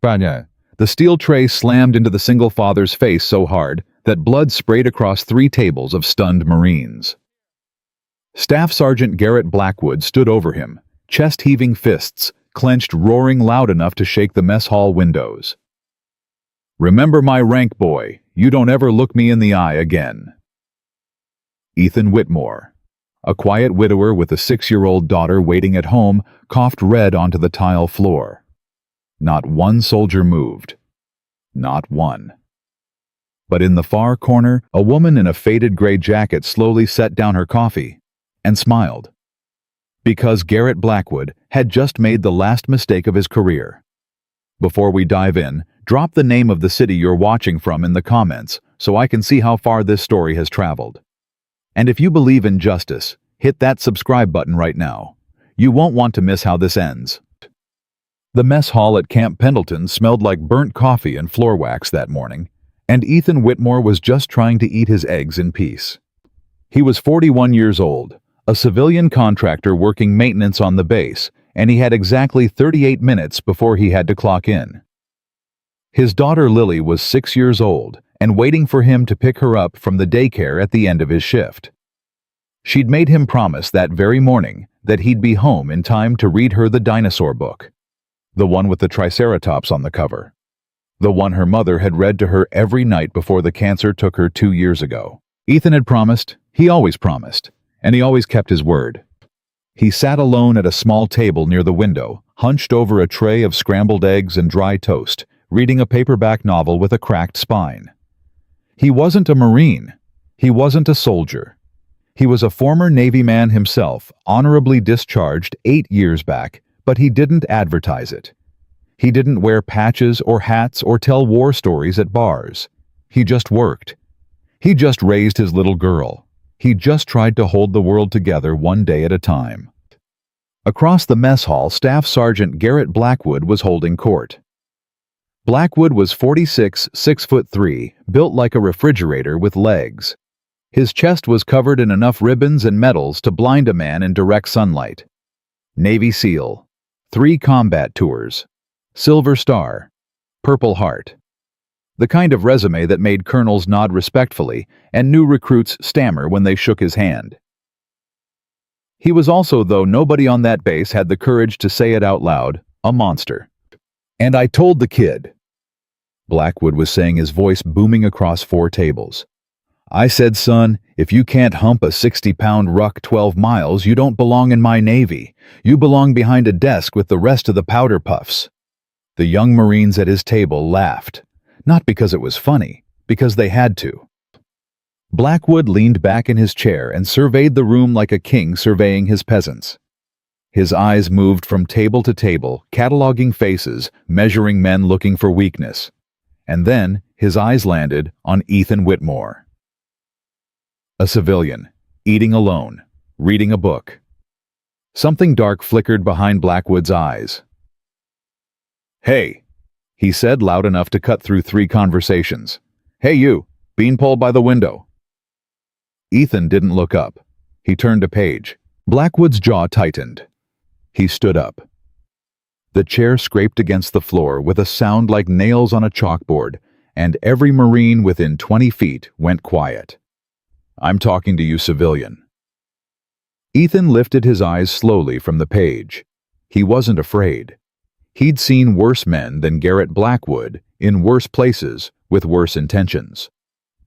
The steel tray slammed into the single father's face so hard that blood sprayed across 3 tables of stunned Marines. Staff Sergeant Garrett Blackwood stood over him, chest-heaving fists clenched, roaring loud enough to shake the mess hall windows. "Remember my rank, boy. You don't ever look me in the eye again." Ethan Whitmore, a quiet widower with a 6-year-old daughter waiting at home, coughed red onto the tile floor. Not one soldier moved. Not one. But in the far corner, a woman in a faded gray jacket slowly set down her coffee and smiled. Because Garrett Blackwood had just made the last mistake of his career. Before we dive in, drop the name of the city you're watching from in the comments so I can see how far this story has traveled. And if you believe in justice, hit that subscribe button right now. You won't want to miss how this ends. The mess hall at Camp Pendleton smelled like burnt coffee and floor wax that morning, and Ethan Whitmore was just trying to eat his eggs in peace. He was 41 years old, a civilian contractor working maintenance on the base, and he had exactly 38 minutes before he had to clock in. His daughter Lily was 6 years old and waiting for him to pick her up from the daycare at the end of his shift. She'd made him promise that very morning that he'd be home in time to read her the dinosaur book, the one with the Triceratops on the cover, the one her mother had read to her every night before the cancer took her 2 years ago. Ethan had promised, he always promised, and he always kept his word. He sat alone at a small table near the window, hunched over a tray of scrambled eggs and dry toast, reading a paperback novel with a cracked spine. He wasn't a Marine. He wasn't a soldier. He was a former Navy man himself, honorably discharged 8 years back, but he didn't advertise it. He didn't wear patches or hats or tell war stories at bars. He just worked. He just raised his little girl. He just tried to hold the world together one day at a time. Across the mess hall, Staff Sergeant Garrett Blackwood was holding court. Blackwood was 46, 6'3", built like a refrigerator with legs. His chest was covered in enough ribbons and medals to blind a man in direct sunlight. Navy SEAL, 3 combat tours, Silver Star, Purple Heart. The kind of resume that made colonels nod respectfully and new recruits stammer when they shook his hand. He was also, though nobody on that base had the courage to say it out loud, a monster. "And I told the kid," Blackwood was saying, his voice booming across 4 tables. "I said, son, if you can't hump a 60-pound ruck 12 miles, you don't belong in my Navy. You belong behind a desk with the rest of the powder puffs." The young Marines at his table laughed. Not because it was funny, because they had to. Blackwood leaned back in his chair and surveyed the room like a king surveying his peasants. His eyes moved from table to table, cataloging faces, measuring men looking for weakness. And then his eyes landed on Ethan Whitmore. A civilian, eating alone, reading a book. Something dark flickered behind Blackwood's eyes. "Hey," he said loud enough to cut through 3 conversations. "Hey you, beanpole by the window." Ethan didn't look up. He turned a page. Blackwood's jaw tightened. He stood up. The chair scraped against the floor with a sound like nails on a chalkboard, and every Marine within 20 feet went quiet. "I'm talking to you, civilian." Ethan lifted his eyes slowly from the page. He wasn't afraid. He'd seen worse men than Garrett Blackwood in worse places with worse intentions.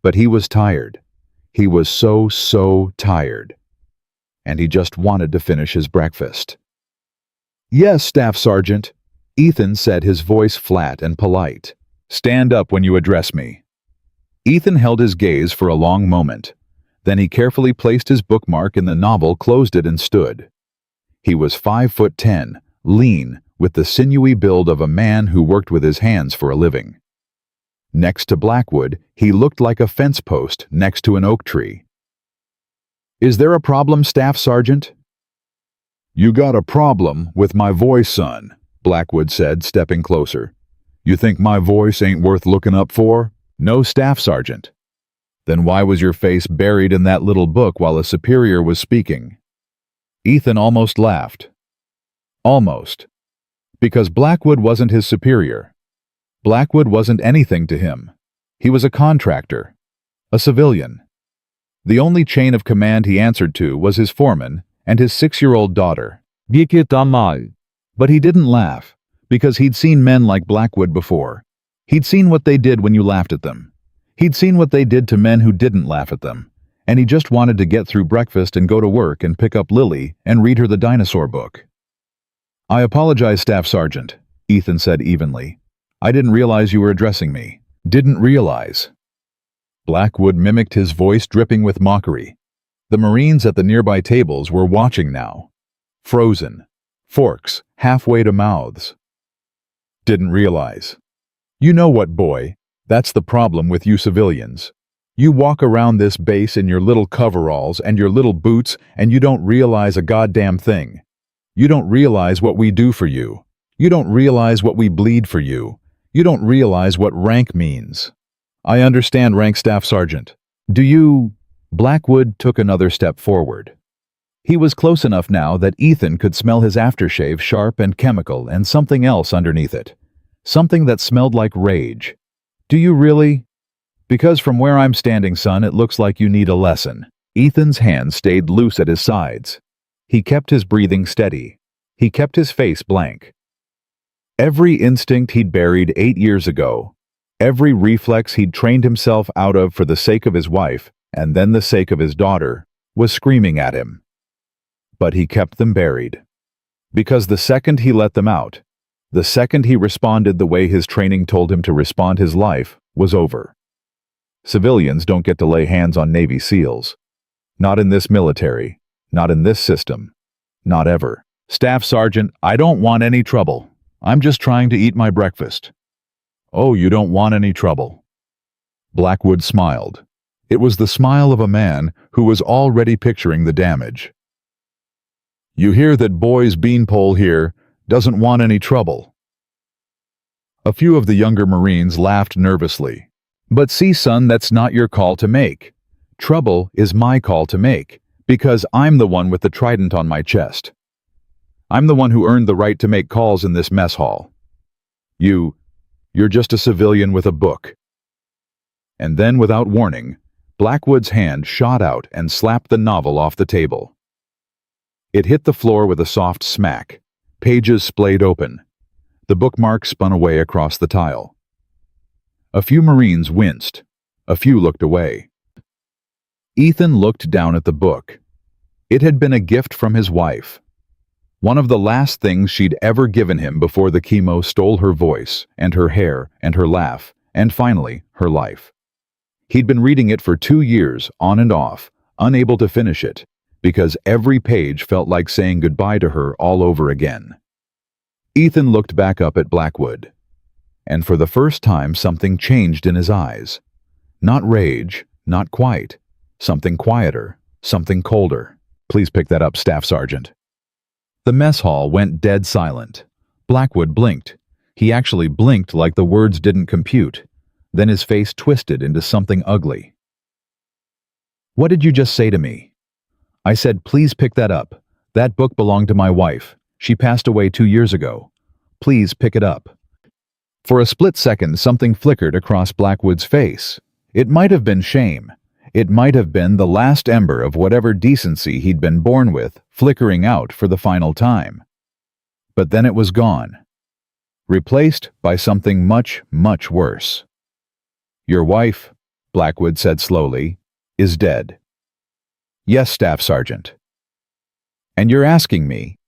But he was tired. He was so tired. And he just wanted to finish his breakfast. "Yes, Staff Sergeant," Ethan said, his voice flat and polite. "Stand up when you address me." Ethan held his gaze for a long moment. Then he carefully placed his bookmark in the novel, closed it, and stood. He was 5'10", lean, with the sinewy build of a man who worked with his hands for a living. Next to Blackwood, he looked like a fence post next to an oak tree. "Is there a problem, Staff Sergeant?" "You got a problem with my voice, son," Blackwood said, stepping closer. "You think my voice ain't worth looking up for?" "No, Staff Sergeant." "Then why was your face buried in that little book while a superior was speaking?" Ethan almost laughed. Almost. Because Blackwood wasn't his superior. Blackwood wasn't anything to him. He was a contractor, a civilian. The only chain of command he answered to was his foreman and his 6-year-old daughter. But he didn't laugh, because he'd seen men like Blackwood before. He'd seen what they did when you laughed at them. He'd seen what they did to men who didn't laugh at them. And he just wanted to get through breakfast and go to work and pick up Lily and read her the dinosaur book. "I apologize, Staff Sergeant," Ethan said evenly. "I didn't realize you were addressing me." "Didn't realize." Blackwood mimicked his voice, dripping with mockery. The Marines at the nearby tables were watching now. Frozen. Forks halfway to mouths. "Didn't realize. You know what, boy? That's the problem with you civilians. You walk around this base in your little coveralls and your little boots, and you don't realize a goddamn thing. You don't realize what we do for you. You don't realize what we bleed for you. You don't realize what rank means." "I understand, Rank Staff Sergeant. Do you—" Blackwood took another step forward. He was close enough now that Ethan could smell his aftershave, sharp and chemical, and something else underneath it. Something that smelled like rage. "Do you really? Because from where I'm standing, son, it looks like you need a lesson." Ethan's hands stayed loose at his sides. He kept his breathing steady. He kept his face blank. Every instinct he'd buried 8 years ago, every reflex he'd trained himself out of for the sake of his wife, and then the sake of his daughter, was screaming at him. But he kept them buried. Because the second he let them out, the second he responded the way his training told him to respond, his life was over. Civilians don't get to lay hands on Navy SEALs. Not in this military. Not in this system. Not ever. "Staff Sergeant, I don't want any trouble. I'm just trying to eat my breakfast." "Oh, you don't want any trouble." Blackwood smiled. It was the smile of a man who was already picturing the damage. "You hear that boy's beanpole here doesn't want any trouble." A few of the younger Marines laughed nervously. "But see, son, that's not your call to make. Trouble is my call to make, because I'm the one with the trident on my chest. I'm the one who earned the right to make calls in this mess hall. You're just a civilian with a book." And then, without warning, Blackwood's hand shot out and slapped the novel off the table. It hit the floor with a soft smack. Pages splayed open. The bookmark spun away across the tile. A few Marines winced. A few looked away. Ethan looked down at the book. It had been a gift from his wife. One of the last things she'd ever given him before the chemo stole her voice, and her hair, and her laugh, and finally, her life. He'd been reading it for 2 years, on and off, unable to finish it, because every page felt like saying goodbye to her all over again. Ethan looked back up at Blackwood, and for the first time something changed in his eyes. Not rage, not quite. Something quieter, something colder. "Please pick that up, Staff Sergeant." The mess hall went dead silent. Blackwood blinked. He actually blinked like the words didn't compute. Then his face twisted into something ugly. "What did you just say to me?" "I said, please pick that up. That book belonged to my wife. She passed away 2 years ago. Please pick it up." For a split second, something flickered across Blackwood's face. It might have been shame. It might have been the last ember of whatever decency he'd been born with, flickering out for the final time. But then it was gone. Replaced by something much, much worse. "Your wife," Blackwood said slowly, "is dead." "Yes, Staff Sergeant." "And you're asking me,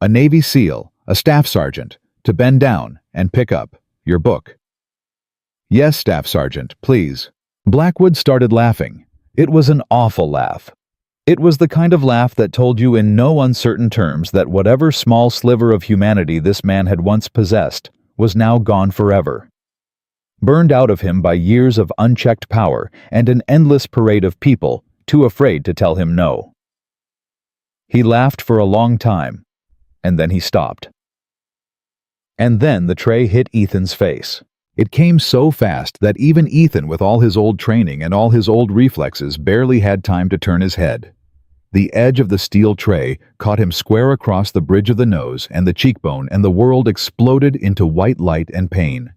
a Navy SEAL, a Staff Sergeant, to bend down and pick up your book?" "Yes, Staff Sergeant, please." Blackwood started laughing. It was an awful laugh. It was the kind of laugh that told you in no uncertain terms that whatever small sliver of humanity this man had once possessed was now gone forever. Burned out of him by years of unchecked power and an endless parade of people too afraid to tell him no. He laughed for a long time, and then he stopped. And then the tray hit Ethan's face. It came so fast that even Ethan, with all his old training and all his old reflexes, barely had time to turn his head. The edge of the steel tray caught him square across the bridge of the nose and the cheekbone, and the world exploded into white light and pain.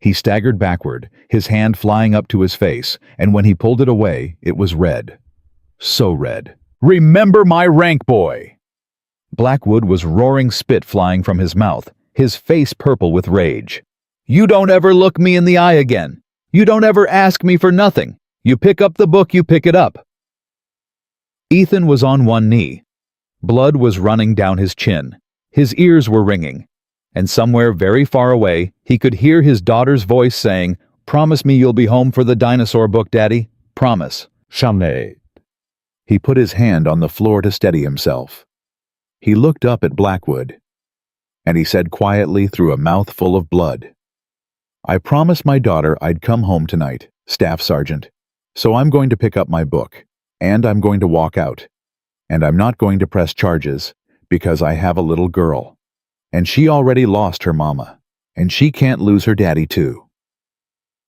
He staggered backward, his hand flying up to his face, and when he pulled it away, it was red. So red. "Remember my rank, boy!" Blackwood was roaring spit flying from his mouth, his face purple with rage. "You don't ever look me in the eye again. You don't ever ask me for nothing. You pick up the book, you pick it up." Ethan was on one knee. Blood was running down his chin. His ears were ringing. And somewhere very far away, he could hear his daughter's voice saying, "Promise me you'll be home for the dinosaur book, Daddy. Promise." Jamais. He put his hand on the floor to steady himself. He looked up at Blackwood, and he said quietly through a mouth full of blood, "I promised my daughter I'd come home tonight, Staff Sergeant, so I'm going to pick up my book, and I'm going to walk out, and I'm not going to press charges, because I have a little girl, and she already lost her mama, and she can't lose her daddy too."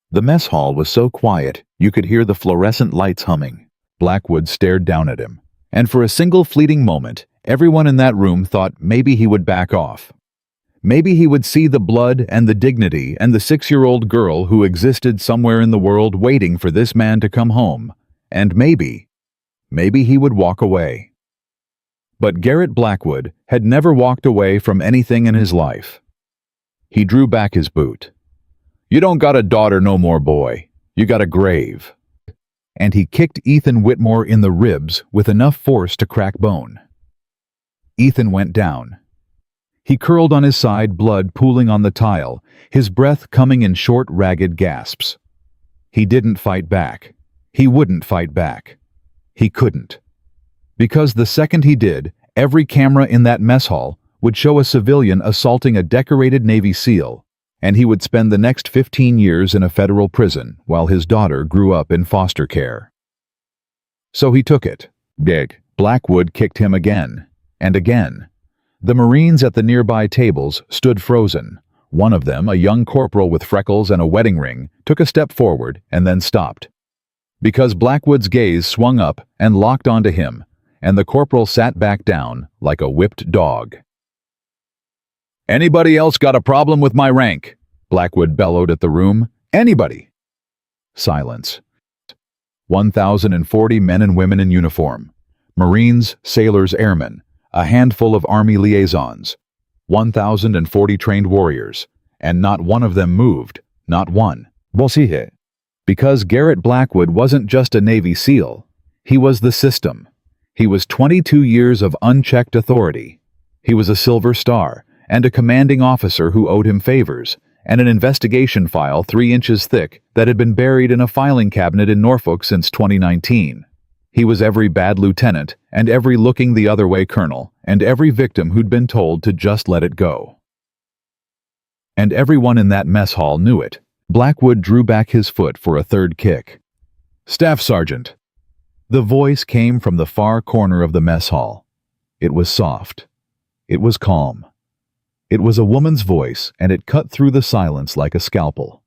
The mess hall was so quiet you could hear the fluorescent lights humming. Blackwood stared down at him, and for a single fleeting moment, everyone in that room thought maybe he would back off. Maybe he would see the blood and the dignity and the 6-year-old girl who existed somewhere in the world waiting for this man to come home, and maybe he would walk away. But Garrett Blackwood had never walked away from anything in his life. He drew back his boot. "You don't got a daughter no more, boy. You got a grave." And he kicked Ethan Whitmore in the ribs with enough force to crack bone. Ethan went down. He curled on his side, blood pooling on the tile, his breath coming in short, ragged gasps. He didn't fight back. He wouldn't fight back. He couldn't. Because the second he did, every camera in that mess hall would show a civilian assaulting a decorated Navy SEAL, and he would spend the next 15 years in a federal prison while his daughter grew up in foster care. So he took it. Big. Blackwood kicked him again, and again. The Marines at the nearby tables stood frozen. One of them, a young corporal with freckles and a wedding ring, took a step forward and then stopped. Because Blackwood's gaze swung up and locked onto him, and the corporal sat back down like a whipped dog. "Anybody else got a problem with my rank?" Blackwood bellowed at the room. "Anybody?" Silence. 1,040 men and women in uniform. Marines, sailors, airmen. A handful of Army liaisons. 1,040 trained warriors. And not one of them moved. Not one. Bossie. Because Garrett Blackwood wasn't just a Navy SEAL. He was the system. He was 22 years of unchecked authority. He was a Silver Star, and a commanding officer who owed him favors, and an investigation file 3 inches thick that had been buried in a filing cabinet in Norfolk since 2019. He was every bad lieutenant, and every looking the other way colonel, and every victim who'd been told to just let it go. And everyone in that mess hall knew it. Blackwood drew back his foot for a third kick. "Staff Sergeant." The voice came from the far corner of the mess hall. It was soft. It was calm. It was a woman's voice, and it cut through the silence like a scalpel.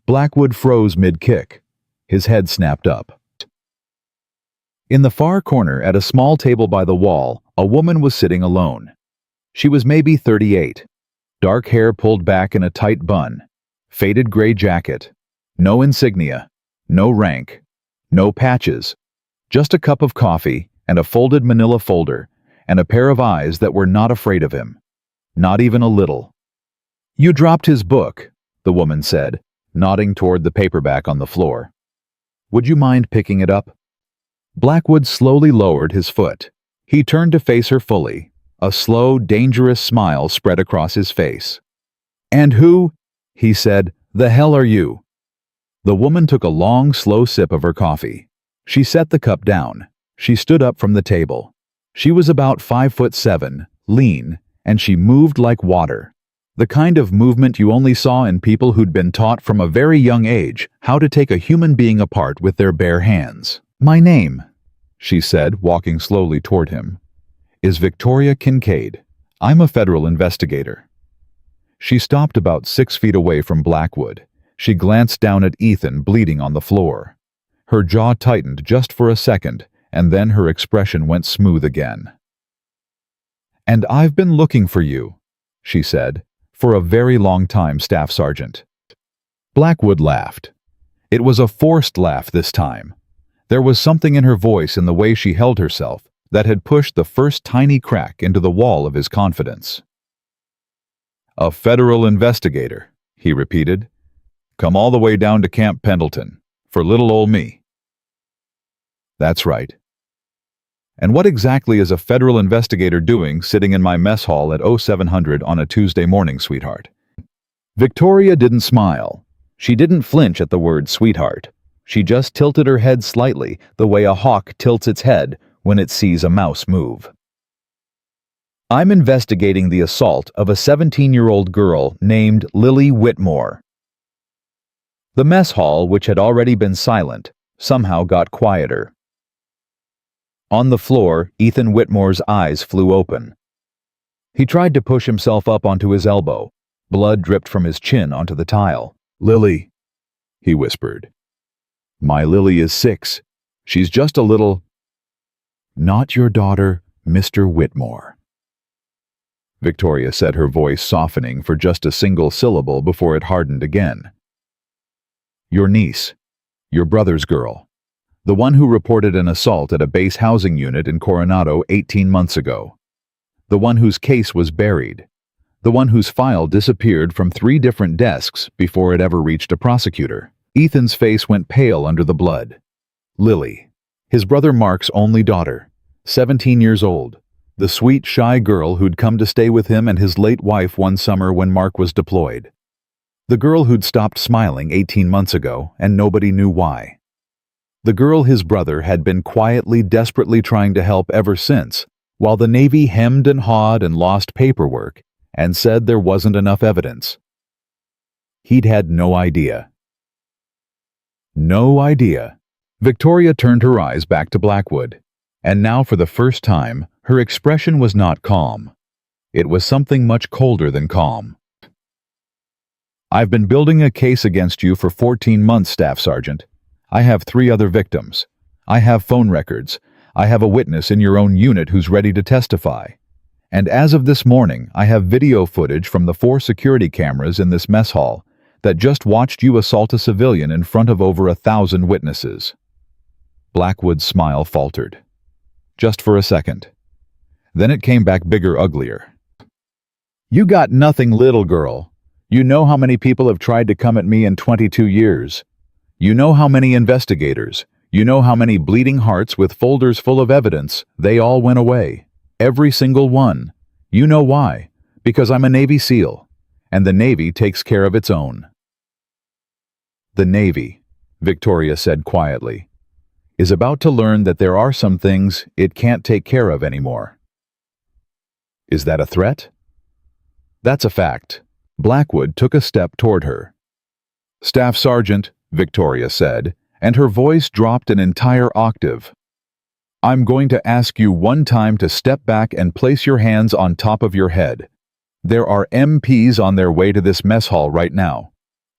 Blackwood froze mid-kick. His head snapped up. In the far corner, at a small table by the wall, a woman was sitting alone. She was maybe 38. Dark hair pulled back in a tight bun. Faded gray jacket. No insignia. No rank. No patches. Just a cup of coffee and a folded manila folder and a pair of eyes that were not afraid of him. Not even a little. "You dropped his book," the woman said, nodding toward the paperback on the floor. "Would you mind picking it up?" Blackwood slowly lowered his foot. He turned to face her fully. A slow, dangerous smile spread across his face. "And who," he said, "the hell are you?" The woman took a long, slow sip of her coffee. She set the cup down. She stood up from the table. She was about 5'7", lean, and she moved like water. The kind of movement you only saw in people who'd been taught from a very young age how to take a human being apart with their bare hands. "My name," she said, walking slowly toward him, "is Victoria Kincaid. I'm a federal investigator." She stopped about 6 feet away from Blackwood. She glanced down at Ethan bleeding on the floor. Her jaw tightened just for a second, and then her expression went smooth again. "And I've been looking for you," she said, "for a very long time, Staff Sergeant." Blackwood laughed. It was a forced laugh this time. There was something in her voice and the way she held herself that had pushed the first tiny crack into the wall of his confidence. "A federal investigator," he repeated. "Come all the way down to Camp Pendleton, for little old me." "That's right." "And what exactly is a federal investigator doing sitting in my mess hall at 0700 on a Tuesday morning, sweetheart?" Victoria didn't smile. She didn't flinch at the word sweetheart. She just tilted her head slightly, the way a hawk tilts its head when it sees a mouse move. "I'm investigating the assault of a 17-year-old girl named Lily Whitmore." The mess hall, which had already been silent, somehow got quieter. On the floor, Ethan Whitmore's eyes flew open. He tried to push himself up onto his elbow. Blood dripped from his chin onto the tile. "Lily," he whispered. "My Lily is 6. She's just a little—" "Not your daughter, Mr. Whitmore," Victoria said, her voice softening for just a single syllable before it hardened again. "Your niece, your brother's girl, the one who reported an assault at a base housing unit in Coronado 18 months ago. The one whose case was buried. The one whose file disappeared from 3 different desks before it ever reached a prosecutor." Ethan's face went pale under the blood. Lily, his brother Mark's only daughter, 17 years old, the sweet, shy girl who'd come to stay with him and his late wife one summer when Mark was deployed. The girl who'd stopped smiling 18 months ago, and nobody knew why. The girl his brother had been quietly, desperately trying to help ever since, while the Navy hemmed and hawed and lost paperwork and said there wasn't enough evidence. He'd had no idea. No idea. Victoria turned her eyes back to Blackwood, and now for the first time, her expression was not calm. It was something much colder than calm. "I've been building a case against you for 14 months, Staff Sergeant. I have 3 other victims. I have phone records. I have a witness in your own unit who's ready to testify. And as of this morning, I have video footage from the 4 security cameras in this mess hall that just watched you assault a civilian in front of over 1,000 witnesses." Blackwood's smile faltered. Just for a second. Then it came back bigger, uglier. "You got nothing, little girl. You know how many people have tried to come at me in 22 years. You know how many investigators. You know how many bleeding hearts with folders full of evidence. They all went away. Every single one. You know why? Because I'm a Navy SEAL, and the Navy takes care of its own." "The Navy," Victoria said quietly, "is about to learn that there are some things it can't take care of anymore." "Is that a threat?" "That's a fact." Blackwood took a step toward her. "Staff Sergeant," Victoria said, and her voice dropped an entire octave. "I'm going to ask you one time to step back and place your hands on top of your head. There are MPs on their way to this mess hall right now.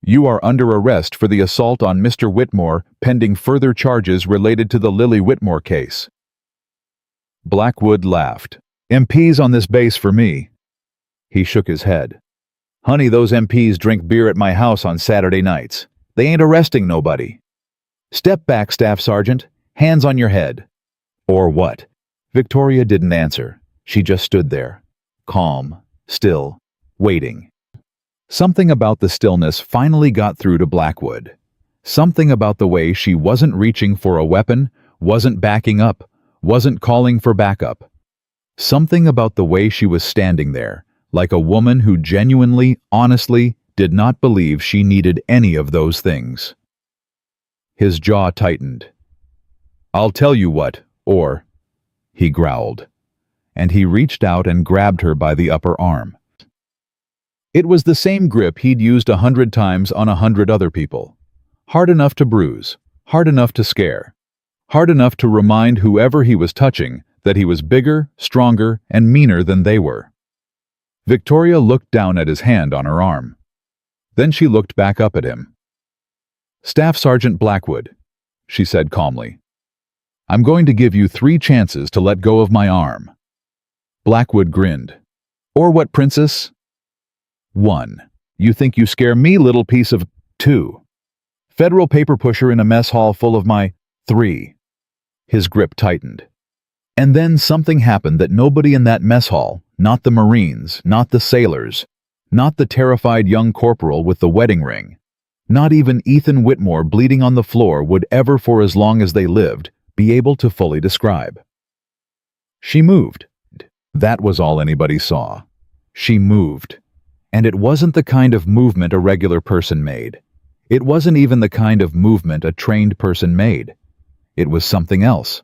You are under arrest for the assault on Mr. Whitmore, pending further charges related to the Lily Whitmore case." Blackwood laughed. "MPs on this base for me." He shook his head. "Honey, those MPs drink beer at my house on Saturday nights. They ain't arresting nobody." "Step back, Staff Sergeant. Hands on your head." "Or what?" Victoria didn't answer. She just stood there, calm, still, waiting. Something about the stillness finally got through to Blackwood. Something about the way she wasn't reaching for a weapon, wasn't backing up, wasn't calling for backup. Something about the way she was standing there, like a woman who genuinely, honestly, did not believe she needed any of those things. His jaw tightened. "I'll tell you what, or," he growled, and he reached out and grabbed her by the upper arm. It was the same grip he'd used 100 times on 100 other people. Hard enough to bruise, hard enough to scare, hard enough to remind whoever he was touching that he was bigger, stronger, and meaner than they were. Victoria looked down at his hand on her arm. Then she looked back up at him. "Staff Sergeant Blackwood," she said calmly, "I'm going to give you 3 chances to let go of my arm." Blackwood grinned. "Or what, Princess?" 1. "You think you scare me, little piece of—" 2. Federal paper pusher in a mess hall full of my 3. His grip tightened. And then something happened that nobody in that mess hall, not the Marines, not the sailors, not the terrified young corporal with the wedding ring, not even Ethan Whitmore bleeding on the floor would ever, for as long as they lived, be able to fully describe. She moved. That was all anybody saw. She moved. And it wasn't the kind of movement a regular person made. It wasn't even the kind of movement a trained person made. It was something else.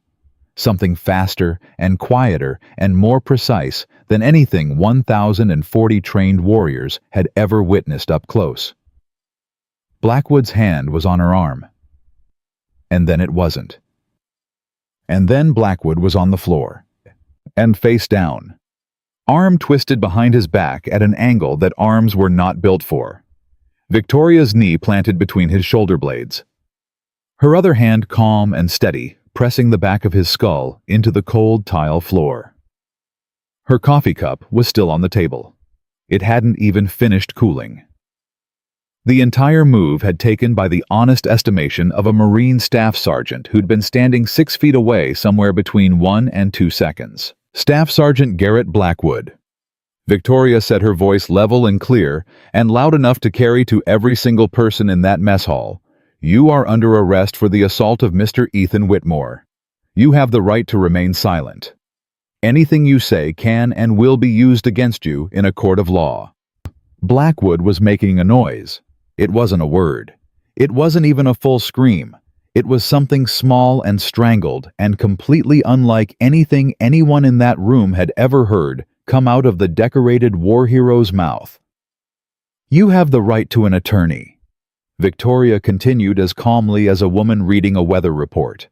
Something faster and quieter and more precise than anything 1,040 trained warriors had ever witnessed up close. Blackwood's hand was on her arm. And then it wasn't. And then Blackwood was on the floor. And face down. Arm twisted behind his back at an angle that arms were not built for. Victoria's knee planted between his shoulder blades. Her other hand calm and steady, pressing the back of his skull into the cold tile floor. Her coffee cup was still on the table. It hadn't even finished cooling. The entire move had taken by the honest estimation of a Marine staff sergeant who'd been standing 6 feet away somewhere between 1 and 2 seconds. Staff Sergeant Garrett Blackwood. Victoria said, her voice level and clear and loud enough to carry to every single person in that mess hall. You are under arrest for the assault of Mr. Ethan Whitmore. You have the right to remain silent. Anything you say can and will be used against you in a court of law. Blackwood was making a noise. It wasn't a word. It wasn't even a full scream. It was something small and strangled and completely unlike anything anyone in that room had ever heard come out of the decorated war hero's mouth. You have the right to an attorney. Victoria continued as calmly as a woman reading a weather report.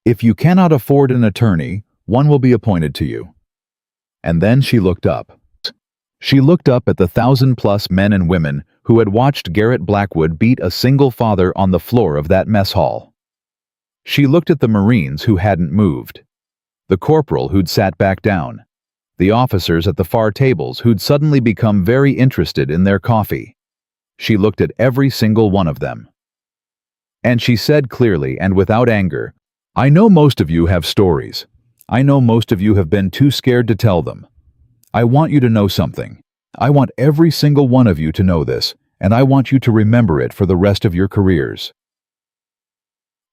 If you cannot afford an attorney, one will be appointed to you. And then she looked up. She looked up at the 1,000+ men and women who had watched Garrett Blackwood beat a single father on the floor of that mess hall. She looked at the Marines who hadn't moved, the corporal who'd sat back down, the officers at the far tables who'd suddenly become very interested in their coffee. She looked at every single one of them. And she said clearly and without anger, I know most of you have stories. I know most of you have been too scared to tell them. I want you to know something. I want every single one of you to know this, and I want you to remember it for the rest of your careers.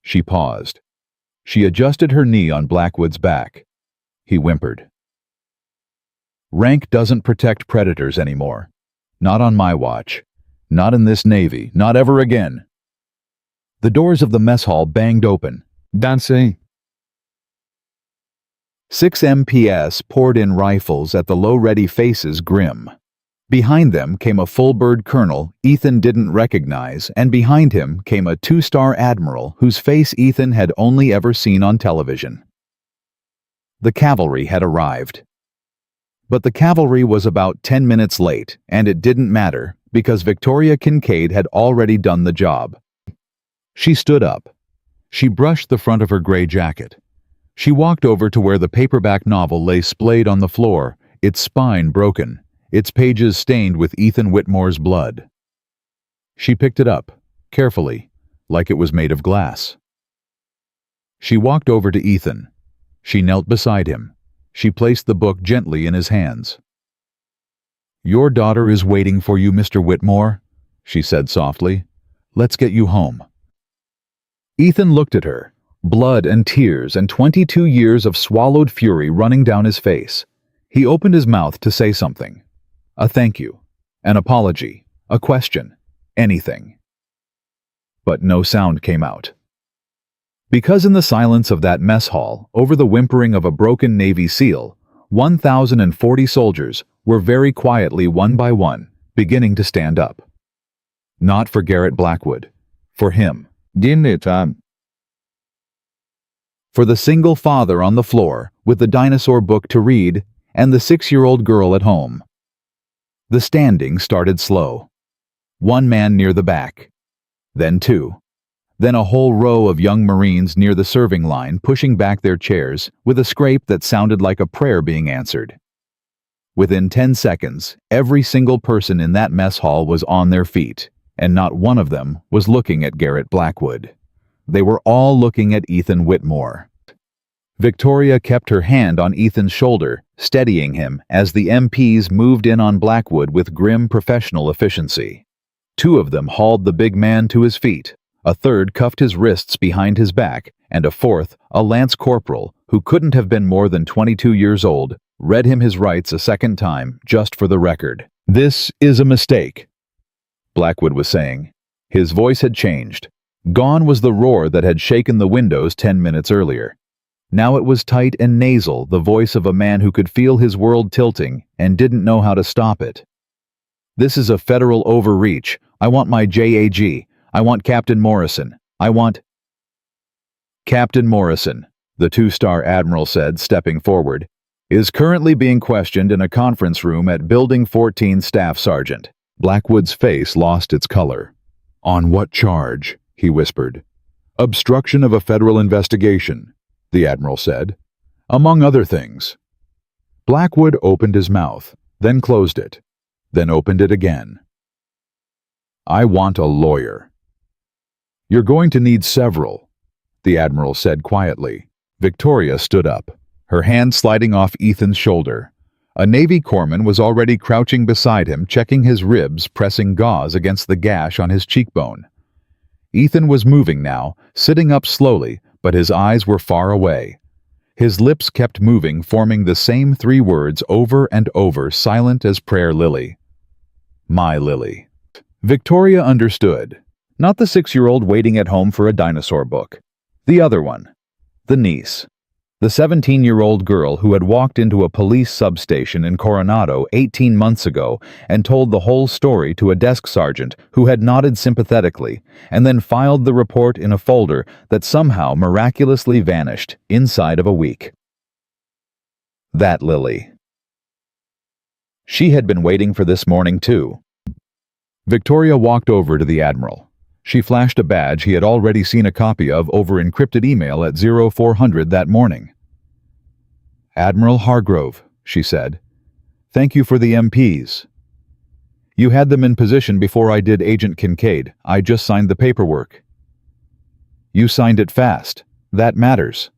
She paused. She adjusted her knee on Blackwood's back. He whimpered. Rank doesn't protect predators anymore. Not on my watch. Not in this Navy. Not ever again. The doors of the mess hall banged open. Dancing. 6 MPS poured in rifles at the low-ready faces grim. Behind them came a full-bird colonel Ethan didn't recognize, and behind him came a 2-star admiral whose face Ethan had only ever seen on television. The cavalry had arrived. But the cavalry was about 10 minutes late, and it didn't matter, because Victoria Kincaid had already done the job. She stood up. She brushed the front of her gray jacket. She walked over to where the paperback novel lay splayed on the floor, its spine broken, its pages stained with Ethan Whitmore's blood. She picked it up, carefully, like it was made of glass. She walked over to Ethan. She knelt beside him. She placed the book gently in his hands. Your daughter is waiting for you, Mr. Whitmore, she said softly. Let's get you home. Ethan looked at her, blood and tears and 22 years of swallowed fury running down his face. He opened his mouth to say something. A thank you, an apology, a question, anything. But no sound came out. Because in the silence of that mess hall, over the whimpering of a broken Navy SEAL, 1,040 soldiers were very quietly, one by one, beginning to stand up. Not for Garrett Blackwood. For him. For the single father on the floor with the dinosaur book to read and the 6-year-old girl at home. The standing started slow. 1 man near the back. Then 2. Then a whole row of young Marines near the serving line pushing back their chairs with a scrape that sounded like a prayer being answered. Within 10 seconds, every single person in that mess hall was on their feet, and not one of them was looking at Garrett Blackwood. They were all looking at Ethan Whitmore. Victoria kept her hand on Ethan's shoulder, steadying him as the MPs moved in on Blackwood with grim professional efficiency. Two of them hauled the big man to his feet, a third cuffed his wrists behind his back, and a fourth, a lance corporal, who couldn't have been more than 22 years old, read him his rights a second time, just for the record. "This is a mistake," Blackwood was saying. His voice had changed. Gone was the roar that had shaken the windows 10 minutes earlier. Now it was tight and nasal, the voice of a man who could feel his world tilting and didn't know how to stop it. "This is a federal overreach. I want my JAG. I want Captain Morrison. I want—" "Captain Morrison," the two-star admiral said, stepping forward, "is currently being questioned in a conference room at Building 14, Staff Sergeant." Blackwood's face lost its color. "On what charge?" he whispered. "Obstruction of a federal investigation," the admiral said. "Among other things." Blackwood opened his mouth, then closed it, then opened it again. "I want a lawyer." "You're going to need several," the admiral said quietly. Victoria stood up, her hand sliding off Ethan's shoulder. A Navy corpsman was already crouching beside him, checking his ribs, pressing gauze against the gash on his cheekbone. Ethan was moving now, sitting up slowly, but his eyes were far away. His lips kept moving, forming the same three words over and over, silent as prayer. "Lily. My Lily." Victoria understood. Not the 6-year-old waiting at home for a dinosaur book. The other one. The niece. The 17-year-old girl who had walked into a police substation in Coronado 18 months ago and told the whole story to a desk sergeant who had nodded sympathetically and then filed the report in a folder that somehow miraculously vanished inside of a week. That Lily. She had been waiting for this morning too. Victoria walked over to the admiral. She flashed a badge he had already seen a copy of over encrypted email at 0400 that morning. "Admiral Hargrove," she said. "Thank you for the MPs. You had them in position before I did Agent Kincaid. I just signed the paperwork." "You signed it fast. That matters."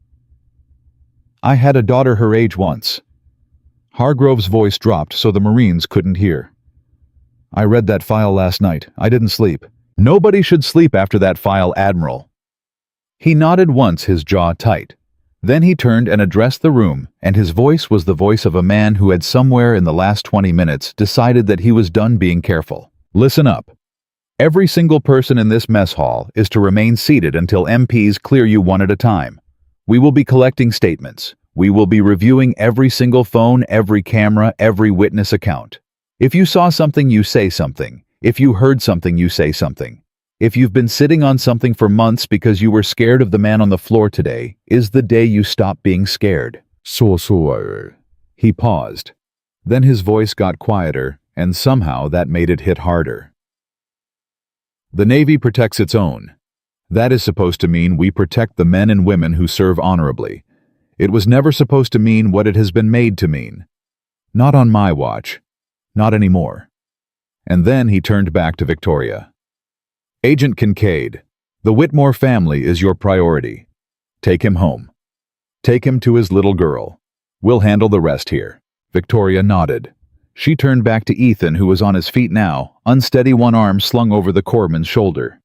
"I had a daughter her age once." Hargrove's voice dropped so the Marines couldn't hear. "I read that file last night. I didn't sleep." "Nobody should sleep after that file, Admiral." He nodded once, his jaw tight. Then he turned and addressed the room, and his voice was the voice of a man who had somewhere in the last 20 minutes decided that he was done being careful. "Listen up. Every single person in this mess hall is to remain seated until MPs clear you one at a time. We will be collecting statements. We will be reviewing every single phone, every camera, every witness account. If you saw something, you say something. If you heard something, you say something. If you've been sitting on something for months because you were scared of the man on the floor today, is the day you stop being scared." He paused. Then his voice got quieter, and somehow that made it hit harder. "The Navy protects its own. That is supposed to mean we protect the men and women who serve honorably. It was never supposed to mean what it has been made to mean. Not on my watch. Not anymore." And then he turned back to Victoria. "Agent Kincaid, the Whitmore family is your priority. Take him home. Take him to his little girl. We'll handle the rest here." Victoria nodded. She turned back to Ethan, who was on his feet now, unsteady, one arm slung over the corpsman's shoulder.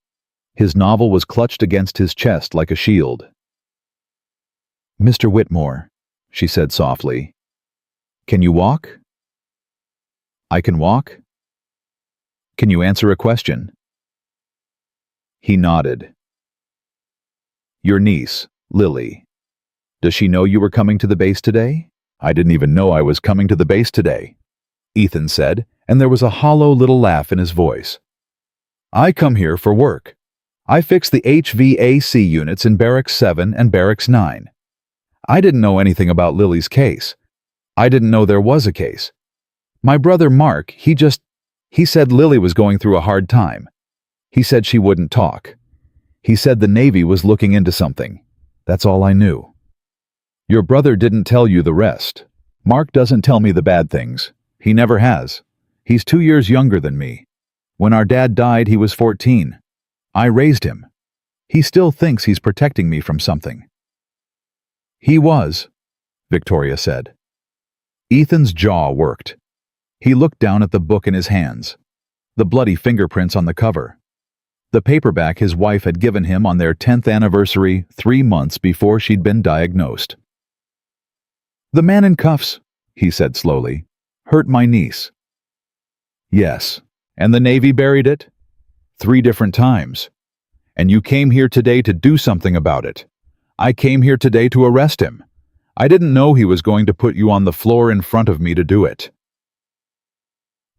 His novel was clutched against his chest like a shield. "Mr. Whitmore," she said softly. "Can you walk?" "I can walk." "Can you answer a question?" He nodded. "Your niece, Lily. Does she know you were coming to the base today?" "I didn't even know I was coming to the base today," Ethan said, and there was a hollow little laugh in his voice. "I come here for work. I fix the HVAC units in Barracks 7 and Barracks 9. I didn't know anything about Lily's case. I didn't know there was a case. My brother Mark, he said Lily was going through a hard time. He said she wouldn't talk. He said the Navy was looking into something. That's all I knew. Your brother didn't tell you the rest. Mark doesn't tell me the bad things. He never has. He's 2 years younger than me. When our dad died, he was 14. I raised him. He still thinks he's protecting me from something." "He was," Victoria said. Ethan's jaw worked. He looked down at the book in his hands. The bloody fingerprints on the cover. The paperback his wife had given him on their 10th anniversary 3 months before she'd been diagnosed. "The man in cuffs," he said slowly, "hurt my niece." "Yes, and the Navy buried it? 3 different times. And you came here today to do something about it. I came here today to arrest him. I didn't know he was going to put you on the floor in front of me to do it."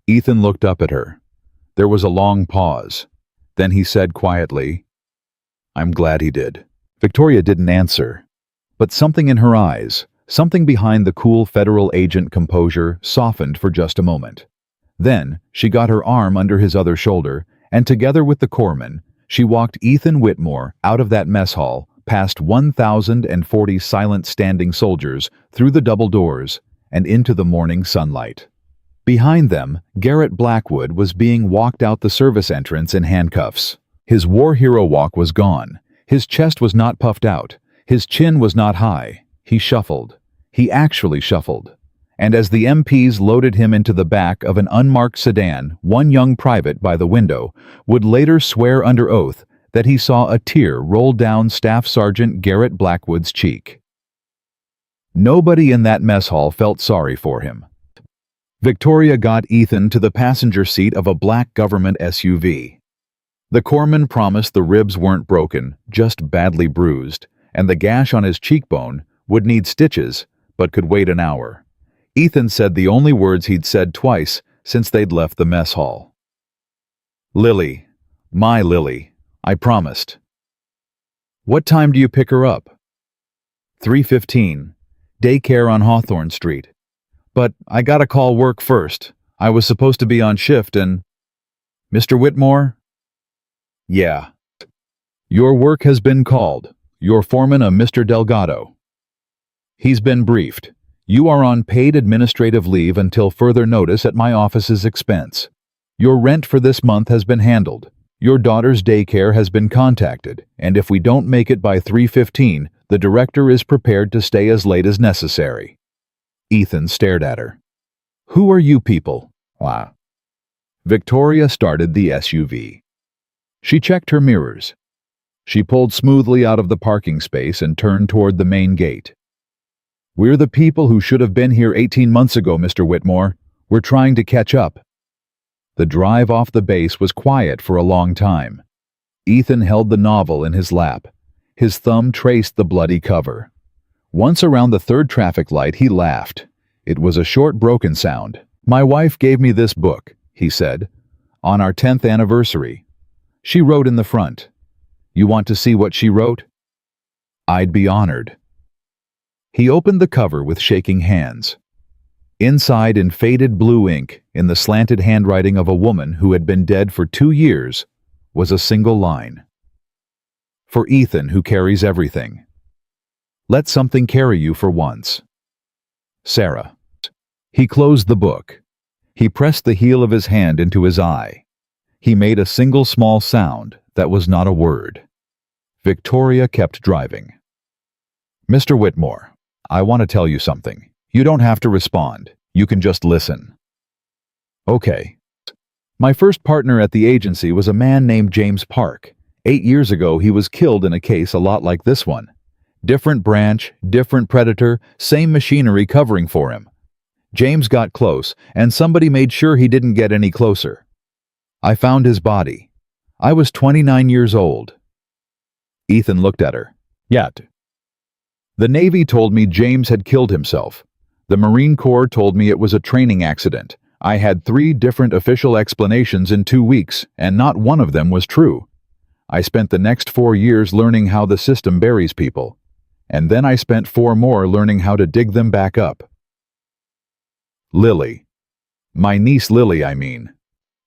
Ethan looked up at her. There was a long pause. Then he said quietly, "I'm glad he did." Victoria didn't answer, but something in her eyes, something behind the cool federal agent composure, softened for just a moment. Then she got her arm under his other shoulder, and together with the corpsman, she walked Ethan Whitmore out of that mess hall, past 1,040 silent standing soldiers, through the double doors, and into the morning sunlight. Behind them, Garrett Blackwood was being walked out the service entrance in handcuffs. His war hero walk was gone. His chest was not puffed out. His chin was not high. He shuffled. He actually shuffled. And as the MPs loaded him into the back of an unmarked sedan, one young private by the window would later swear under oath that he saw a tear roll down Staff Sergeant Garrett Blackwood's cheek. Nobody in that mess hall felt sorry for him. Victoria got Ethan to the passenger seat of a black government SUV. The corpsman promised the ribs weren't broken, just badly bruised, and the gash on his cheekbone would need stitches, but could wait an hour. Ethan said the only words he'd said twice since they'd left the mess hall. "Lily, my Lily, I promised." "What time do you pick her up?" 3:15, daycare on Hawthorne Street. "But I gotta call work first. I was supposed to be on shift and—" "Mr. Whitmore?" "Yeah." "Your work has been called. Your foreman, a Mr. Delgado. He's been briefed. You are on paid administrative leave until further notice at my office's expense. Your rent for this month has been handled. Your daughter's daycare has been contacted, and if we don't make it by 3:15, the director is prepared to stay as late as necessary." Ethan stared at her. "Who are you people?" "Wow." Victoria started the SUV. She checked her mirrors. She pulled smoothly out of the parking space and turned toward the main gate. "We're the people who should have been here 18 months ago, Mr. Whitmore. We're trying to catch up." The drive off the base was quiet for a long time. Ethan held the novel in his lap. His thumb traced the bloody cover. Once around the 3rd traffic light, he laughed. It was a short, broken sound. "My wife gave me this book," he said, "on our 10th anniversary. She wrote in the front. You want to see what she wrote?" "I'd be honored." He opened the cover with shaking hands. Inside, in faded blue ink, in the slanted handwriting of a woman who had been dead for 2 years, was a single line. "For Ethan, who carries everything. Let something carry you for once. Sarah." He closed the book. He pressed the heel of his hand into his eye. He made a single small sound that was not a word. Victoria kept driving. "Mr. Whitmore, I want to tell you something. You don't have to respond. You can just listen." "Okay." "My first partner at the agency was a man named James Park. 8 years ago, he was killed in a case a lot like this one. Different branch, different predator, same machinery covering for him. James got close, and somebody made sure he didn't get any closer. I found his body. I was 29 years old." Ethan looked at her. "Yet." "The Navy told me James had killed himself. The Marine Corps told me it was a training accident. I had 3 different official explanations in 2 weeks, and not one of them was true. I spent the next 4 years learning how the system buries people. And then I spent 4 more learning how to dig them back up." "Lily. My niece Lily, I mean.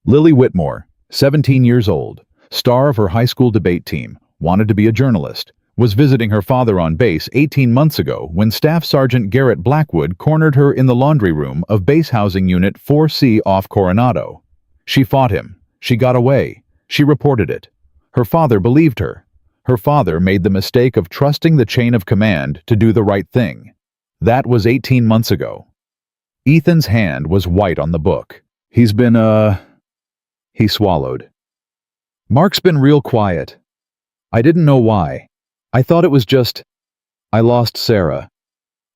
Lily Whitmore, 17 years old, star of her high school debate team, wanted to be a journalist, was visiting her father on base 18 months ago when Staff Sergeant Garrett Blackwood cornered her in the laundry room of Base Housing Unit 4C off Coronado. She fought him. She got away. She reported it. Her father believed her. Her father made the mistake of trusting the chain of command to do the right thing. That was 18 months ago. Ethan's hand was white on the book. He's been, He swallowed. Mark's been real quiet. I didn't know why. I thought it was just, I lost Sarah.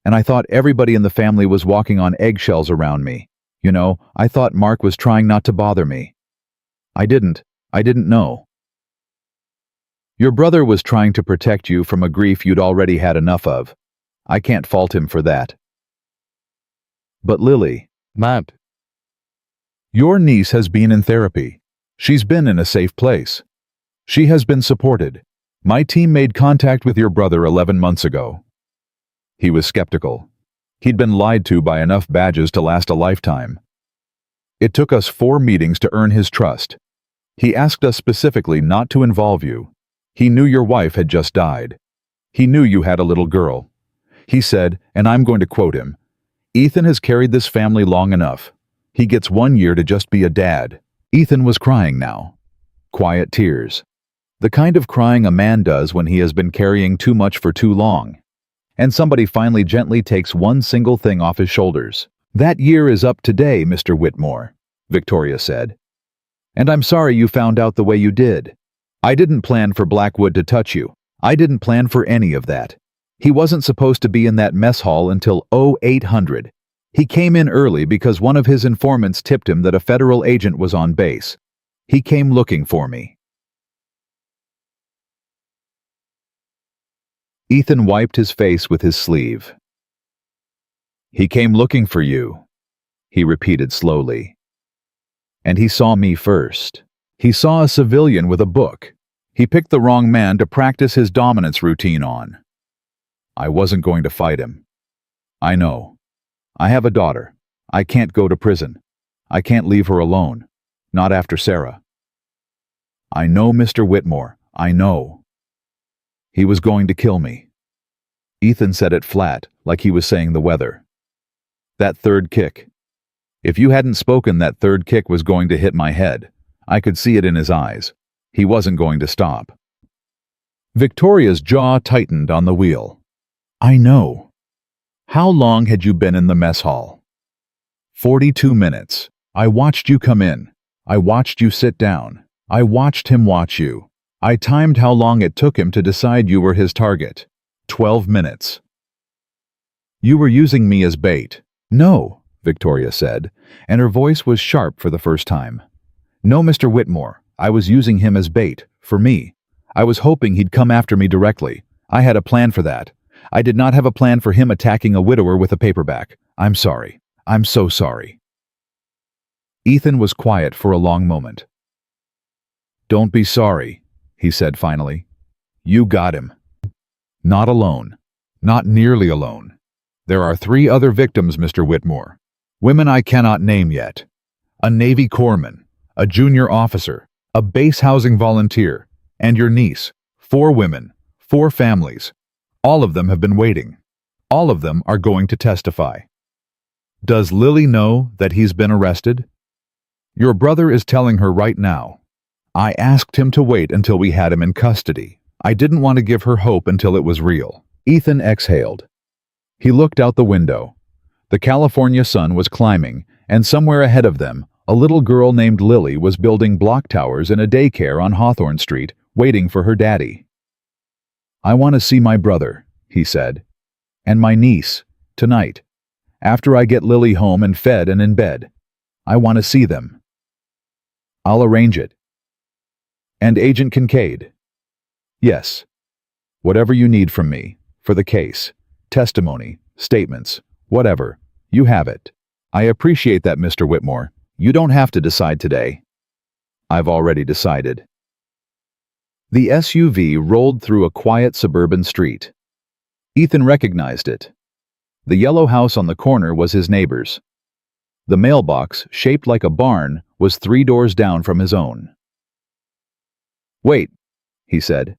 And I thought everybody in the family was walking on eggshells around me. You know, I thought Mark was trying not to bother me. I didn't know. Your brother was trying to protect you from a grief you'd already had enough of. I can't fault him for that. But Lily, Matt, your niece has been in therapy. She's been in a safe place. She has been supported. My team made contact with your brother 11 months ago. He was skeptical. He'd been lied to by enough badges to last a lifetime. It took us 4 meetings to earn his trust. He asked us specifically not to involve you. He knew your wife had just died. He knew you had a little girl. He said, and I'm going to quote him, "Ethan has carried this family long enough. He gets 1 year to just be a dad." Ethan was crying now. Quiet tears. The kind of crying a man does when he has been carrying too much for too long. And somebody finally gently takes one single thing off his shoulders. "That year is up today, Mr. Whitmore," Victoria said. "And I'm sorry you found out the way you did. I didn't plan for Blackwood to touch you. I didn't plan for any of that. He wasn't supposed to be in that mess hall until 0800. He came in early because one of his informants tipped him that a federal agent was on base. He came looking for me." Ethan wiped his face with his sleeve. "He came looking for you," he repeated slowly. "And he saw me first. He saw a civilian with a book. He picked the wrong man to practice his dominance routine on. I wasn't going to fight him. I know. I have a daughter. I can't go to prison. I can't leave her alone. Not after Sarah. I know, Mr. Whitmore. I know. He was going to kill me." Ethan said it flat, like he was saying the weather. "That third kick. If you hadn't spoken, that third kick was going to hit my head. I could see it in his eyes. He wasn't going to stop." Victoria's jaw tightened on the wheel. "I know. How long had you been in the mess hall?" 42 minutes. I watched you come in. I watched you sit down. I watched him watch you. I timed how long it took him to decide you were his target. 12 minutes. You were using me as bait." "No," Victoria said, and her voice was sharp for the first time. "No, Mr. Whitmore, I was using him as bait, for me. I was hoping he'd come after me directly. I had a plan for that. I did not have a plan for him attacking a widower with a paperback. I'm sorry. I'm so sorry." Ethan was quiet for a long moment. "Don't be sorry," he said finally. "You got him. Not alone. Not nearly alone. There are 3 other victims, Mr. Whitmore. Women I cannot name yet. A Navy corpsman, a junior officer, a base housing volunteer, and your niece. 4 women, 4 families. All of them have been waiting. All of them are going to testify. Does Lily know that he's been arrested? Your brother is telling her right now. I asked him to wait until we had him in custody. I didn't want to give her hope until it was real." Ethan exhaled. He looked out the window. The California sun was climbing, and somewhere ahead of them, a little girl named Lily was building block towers in a daycare on Hawthorne Street, waiting for her daddy. "I want to see my brother," he said, "and my niece, tonight. After I get Lily home and fed and in bed. I want to see them. I'll arrange it. And Agent Kincaid. Yes. Whatever you need from me, for the case, testimony, statements, whatever, you have it. I appreciate that, Mr. Whitmore. You don't have to decide today. I've already decided." The SUV rolled through a quiet suburban street. Ethan recognized it. The yellow house on the corner was his neighbor's. The mailbox, shaped like a barn, was 3 doors down from his own. "Wait," he said.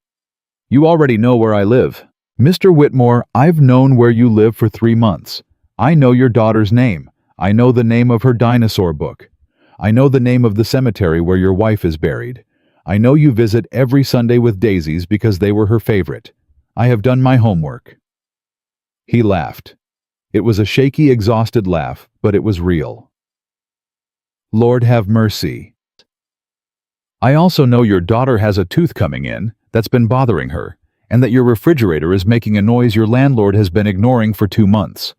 "You already know where I live." "Mr. Whitmore, I've known where you live for 3 months. I know your daughter's name. I know the name of her dinosaur book. I know the name of the cemetery where your wife is buried. I know you visit every Sunday with daisies because they were her favorite. I have done my homework." He laughed. It was a shaky, exhausted laugh, but it was real. "Lord have mercy. I also know your daughter has a tooth coming in that's been bothering her, and that your refrigerator is making a noise your landlord has been ignoring for 2 months.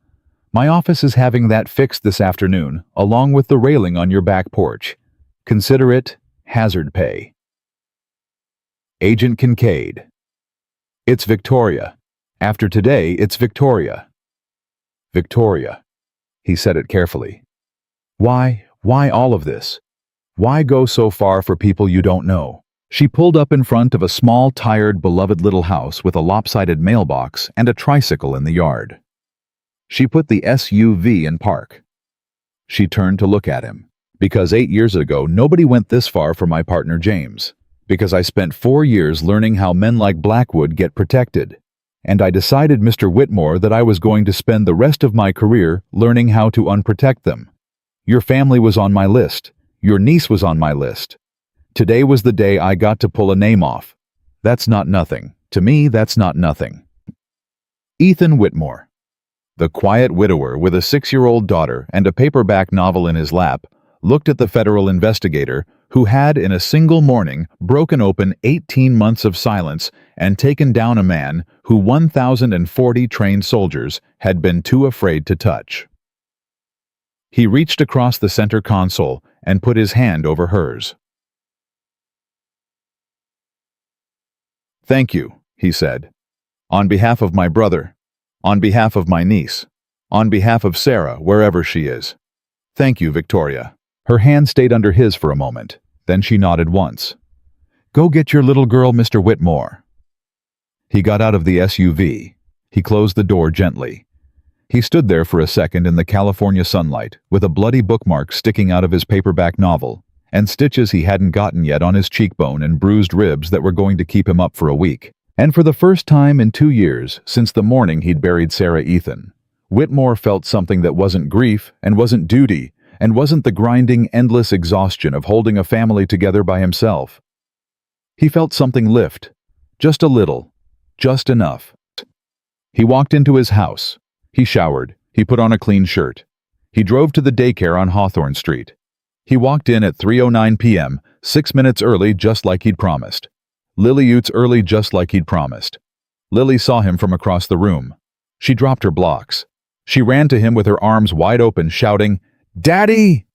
My office is having that fixed this afternoon, along with the railing on your back porch. Consider it hazard pay." Agent Kincaid. "It's Victoria. After today, it's Victoria." "Victoria." He said it carefully. Why all of this? Why go so far for people you don't know?" She pulled up in front of a small, tired, beloved little house with a lopsided mailbox and a tricycle in the yard. She put the SUV in park. She turned to look at him. "Because 8 years ago, nobody went this far for my partner James. Because I spent 4 years learning how men like Blackwood get protected. And I decided, Mr. Whitmore, that I was going to spend the rest of my career learning how to unprotect them. Your family was on my list. Your niece was on my list. Today was the day I got to pull a name off. That's not nothing. To me, that's not nothing." Ethan Whitmore. The quiet widower with a 6-year-old daughter and a paperback novel in his lap looked at the federal investigator who had, in a single morning, broken open 18 months of silence and taken down a man who 1,040 trained soldiers had been too afraid to touch. He reached across the center console and put his hand over hers. "Thank you," he said. "On behalf of my brother, on behalf of my niece, on behalf of Sarah, wherever she is. Thank you, Victoria." Her hand stayed under his for a moment. Then she nodded once. "Go get your little girl, Mr. Whitmore." He got out of the SUV. He closed the door gently. He stood there for a second in the California sunlight, with a bloody bookmark sticking out of his paperback novel, and stitches he hadn't gotten yet on his cheekbone and bruised ribs that were going to keep him up for a week. And for the first time in 2 years, since the morning he'd buried Sarah Ethan, Whitmore felt something that wasn't grief and wasn't duty and wasn't the grinding, endless exhaustion of holding a family together by himself. He felt something lift, just a little, just enough. He walked into his house. He showered. He put on a clean shirt. He drove to the daycare on Hawthorne Street. He walked in at 3:09 p.m., 6 minutes early, just like he'd promised. Lily Utes early, just like he'd promised. Lily saw him from across the room. She dropped her blocks. She ran to him with her arms wide open, shouting, "Daddy!"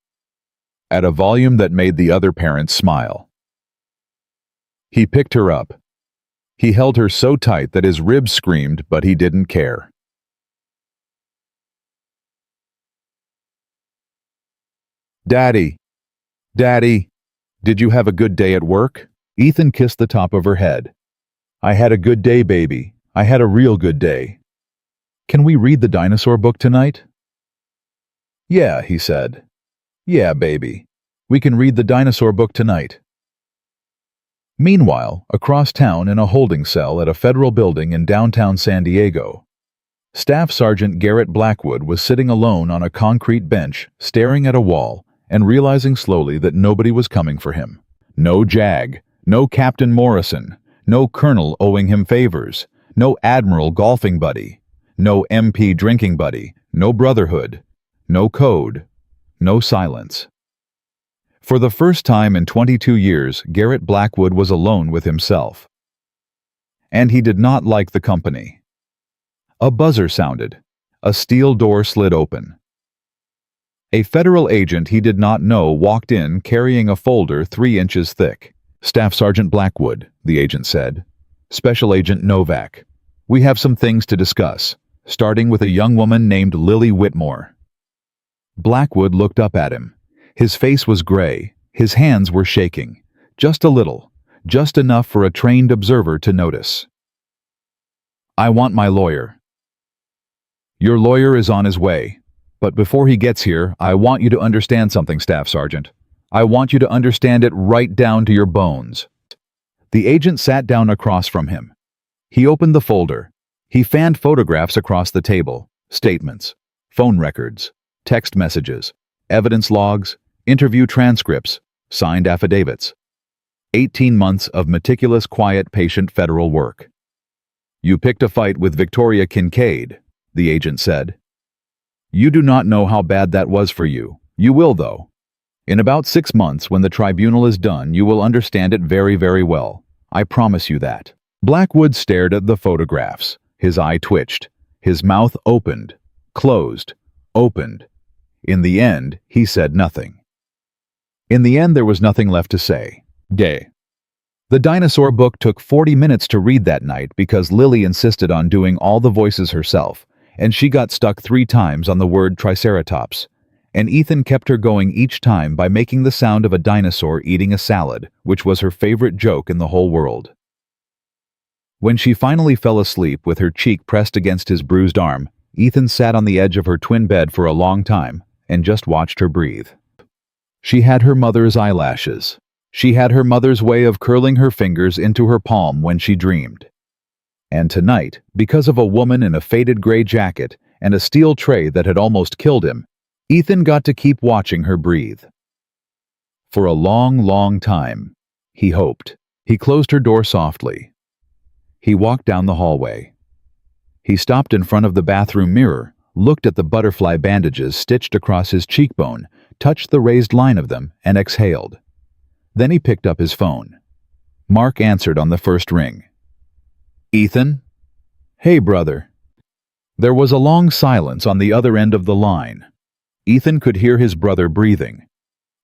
at a volume that made the other parents smile. He picked her up. He held her so tight that his ribs screamed, but he didn't care. "Daddy! Daddy! Did you have a good day at work?" Ethan kissed the top of her head. "I had a good day, baby. I had a real good day. Can we read the dinosaur book tonight?" "Yeah," he said. "Yeah, baby. We can read the dinosaur book tonight." Meanwhile, across town in a holding cell at a federal building in downtown San Diego, Staff Sergeant Garrett Blackwood was sitting alone on a concrete bench, staring at a wall, and realizing slowly that nobody was coming for him. No JAG, no Captain Morrison, no Colonel owing him favors, no Admiral golfing buddy, no MP drinking buddy, no brotherhood, no code, no silence. For the first time in 22 years, Garrett Blackwood was alone with himself. And he did not like the company. A buzzer sounded. A steel door slid open. A federal agent he did not know walked in carrying a folder 3 inches thick. "Staff Sergeant Blackwood," the agent said. "Special Agent Novak. We have some things to discuss, starting with a young woman named Lily Whitmore." Blackwood looked up at him. His face was gray. His hands were shaking. Just a little. Just enough for a trained observer to notice. "I want my lawyer." "Your lawyer is on his way. But before he gets here, I want you to understand something, Staff Sergeant. I want you to understand it right down to your bones." The agent sat down across from him. He opened the folder. He fanned photographs across the table, statements, phone records, text messages, evidence logs, interview transcripts, signed affidavits. 18 months of meticulous, quiet, patient federal work. You picked a fight with Victoria Kincaid, the agent said. You do not know how bad that was for you. You will, though. In about 6 months, when the tribunal is done, you will understand it very, very well. I promise you that. Blackwood stared at the photographs. His eye twitched. His mouth opened, closed, opened. In the end, he said nothing. In the end, there was nothing left to say. Gay. The dinosaur book took 40 minutes to read that night because Lily insisted on doing all the voices herself, and she got stuck 3 times on the word triceratops. And Ethan kept her going each time by making the sound of a dinosaur eating a salad, which was her favorite joke in the whole world. When she finally fell asleep with her cheek pressed against his bruised arm, Ethan sat on the edge of her twin bed for a long time and just watched her breathe. She had her mother's eyelashes. She had her mother's way of curling her fingers into her palm when she dreamed. And tonight, because of a woman in a faded gray jacket and a steel tray that had almost killed him, Ethan got to keep watching her breathe. For a long, long time, he hoped. He closed her door softly. He walked down the hallway. He stopped in front of the bathroom mirror, looked at the butterfly bandages stitched across his cheekbone, touched the raised line of them, and exhaled. Then he picked up his phone. Mark answered on the first ring. Ethan? Hey, brother. There was a long silence on the other end of the line. Ethan could hear his brother breathing.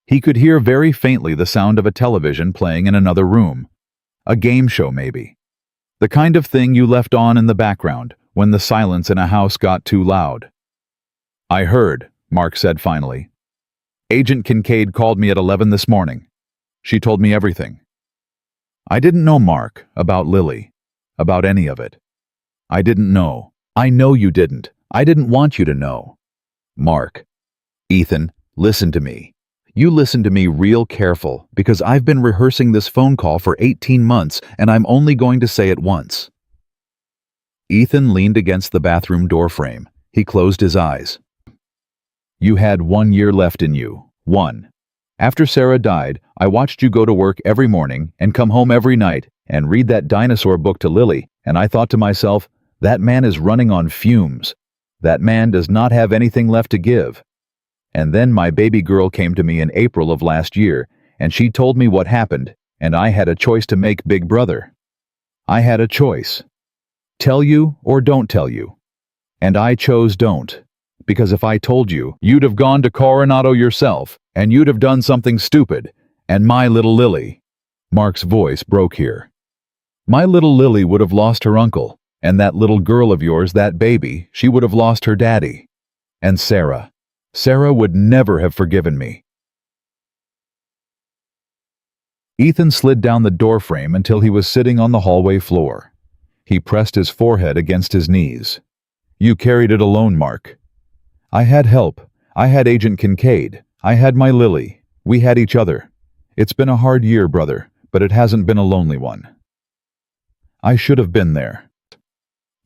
He could hear very faintly the sound of a television playing in another room. A game show, maybe. The kind of thing you left on in the background when the silence in a house got too loud. I heard, Mark said finally. Agent Kincaid called me at 11 this morning. She told me everything. I didn't know, Mark, about Lily, about any of it. I didn't know. I know you didn't. I didn't want you to know. Mark. Ethan, listen to me. You listen to me real careful, because I've been rehearsing this phone call for 18 months, and I'm only going to say it once. Ethan leaned against the bathroom door frame. He closed his eyes. You had 1 year left in you. 1. After Sarah died, I watched you go to work every morning and come home every night and read that dinosaur book to Lily, and I thought to myself, that man is running on fumes. That man does not have anything left to give. And then my baby girl came to me in April of last year, and she told me what happened, and I had a choice to make, big brother. I had a choice. Tell you or don't tell you. And I chose don't. Because if I told you, you'd have gone to Coronado yourself, and you'd have done something stupid, and my little Lily. Mark's voice broke here. My little Lily would have lost her uncle, and that little girl of yours, that baby, she would have lost her daddy. And Sarah would never have forgiven me. Ethan slid down the doorframe until he was sitting on the hallway floor. He pressed his forehead against his knees. You carried it alone, Mark. I had help. I had Agent Kincaid. I had my Lily. We had each other. It's been a hard year, brother, but it hasn't been a lonely one. I should have been there.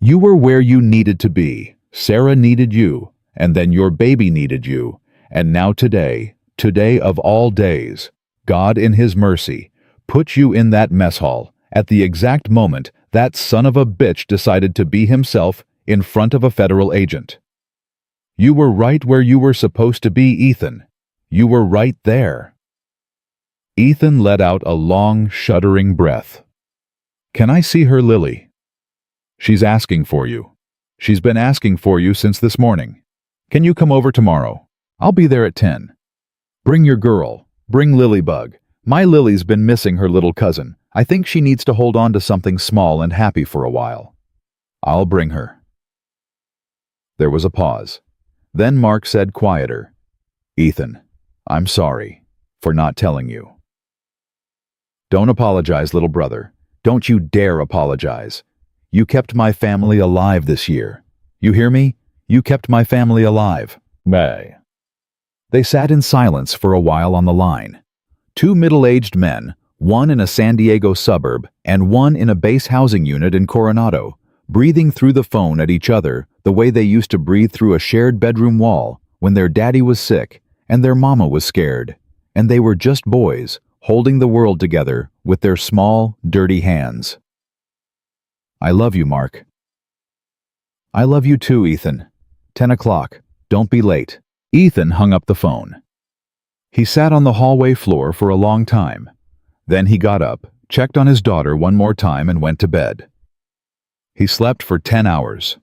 You were where you needed to be. Sarah needed you. And then your baby needed you. And now today of all days, God in His mercy, put you in that mess hall at the exact moment that son of a bitch decided to be himself in front of a federal agent. You were right where you were supposed to be, Ethan. You were right there. Ethan let out a long, shuddering breath. Can I see her, Lily? She's asking for you. She's been asking for you since this morning. Can you come over tomorrow? I'll be there at 10. Bring your girl. Bring Lilybug. My Lily's been missing her little cousin. I think she needs to hold on to something small and happy for a while. I'll bring her. There was a pause. Then Mark said quieter, Ethan, I'm sorry for not telling you. Don't apologize, little brother. Don't you dare apologize. You kept my family alive this year. You hear me? You kept my family alive. May. They sat in silence for a while on the line. 2 middle-aged men, one in a San Diego suburb and one in a base housing unit in Coronado, breathing through the phone at each other the way they used to breathe through a shared bedroom wall when their daddy was sick and their mama was scared and they were just boys, holding the world together with their small, dirty hands. I love you, Mark. I love you too, Ethan. 10 o'clock. Don't be late. Ethan hung up the phone. He sat on the hallway floor for a long time. Then he got up, checked on his daughter one more time, and went to bed. He slept for 10 hours.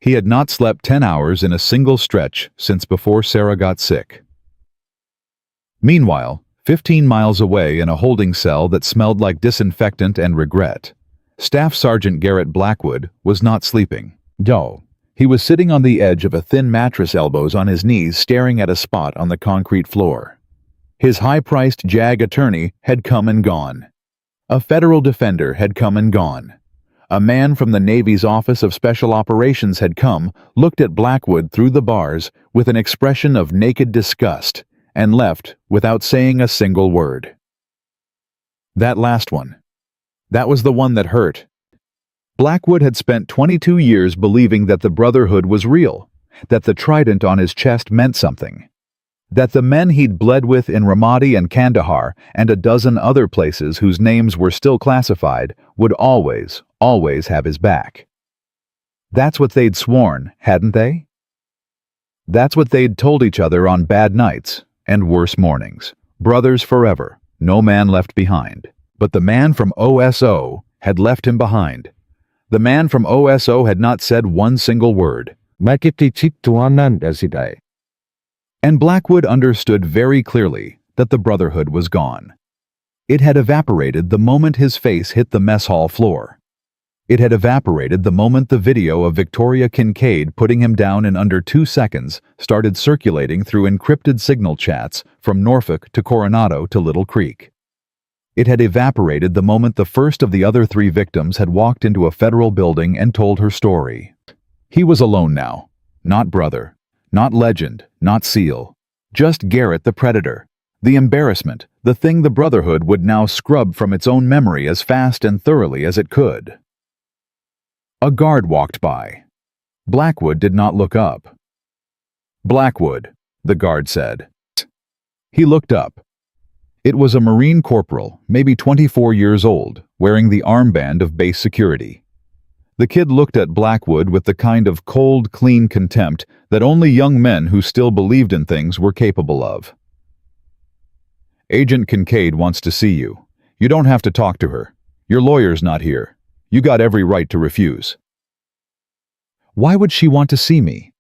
He had not slept 10 hours in a single stretch since before Sarah got sick. Meanwhile, 15 miles away in a holding cell that smelled like disinfectant and regret, Staff Sergeant Garrett Blackwood was not sleeping. No. He was sitting on the edge of a thin mattress, elbows on his knees, staring at a spot on the concrete floor. His high-priced JAG attorney had come and gone. A federal defender had come and gone. A man from the Navy's Office of Special Operations had come, looked at Blackwood through the bars with an expression of naked disgust, and left without saying a single word. That last one. That was the one that hurt. Blackwood had spent 22 years believing that the Brotherhood was real, that the trident on his chest meant something, that the men he'd bled with in Ramadi and Kandahar and a dozen other places whose names were still classified would always have his back. That's what they'd sworn, hadn't they? That's what they'd told each other on bad nights and worse mornings. Brothers forever, no man left behind. But the man from OSO had left him behind. The man from OSO had not said one single word. And Blackwood understood very clearly that the Brotherhood was gone. It had evaporated the moment his face hit the mess hall floor. It had evaporated the moment the video of Victoria Kincaid putting him down in under 2 seconds started circulating through encrypted signal chats from Norfolk to Coronado to Little Creek. It had evaporated the moment the first of the other 3 victims had walked into a federal building and told her story. He was alone now. Not brother. Not legend. Not SEAL. Just Garrett the Predator. The embarrassment. The thing the Brotherhood would now scrub from its own memory as fast and thoroughly as it could. A guard walked by. Blackwood did not look up. Blackwood, the guard said. He looked up. It was a Marine corporal, maybe 24 years old, wearing the armband of base security. The kid looked at Blackwood with the kind of cold, clean contempt that only young men who still believed in things were capable of. Agent Kincaid wants to see you. You don't have to talk to her. Your lawyer's not here. You got every right to refuse. Why would she want to see me?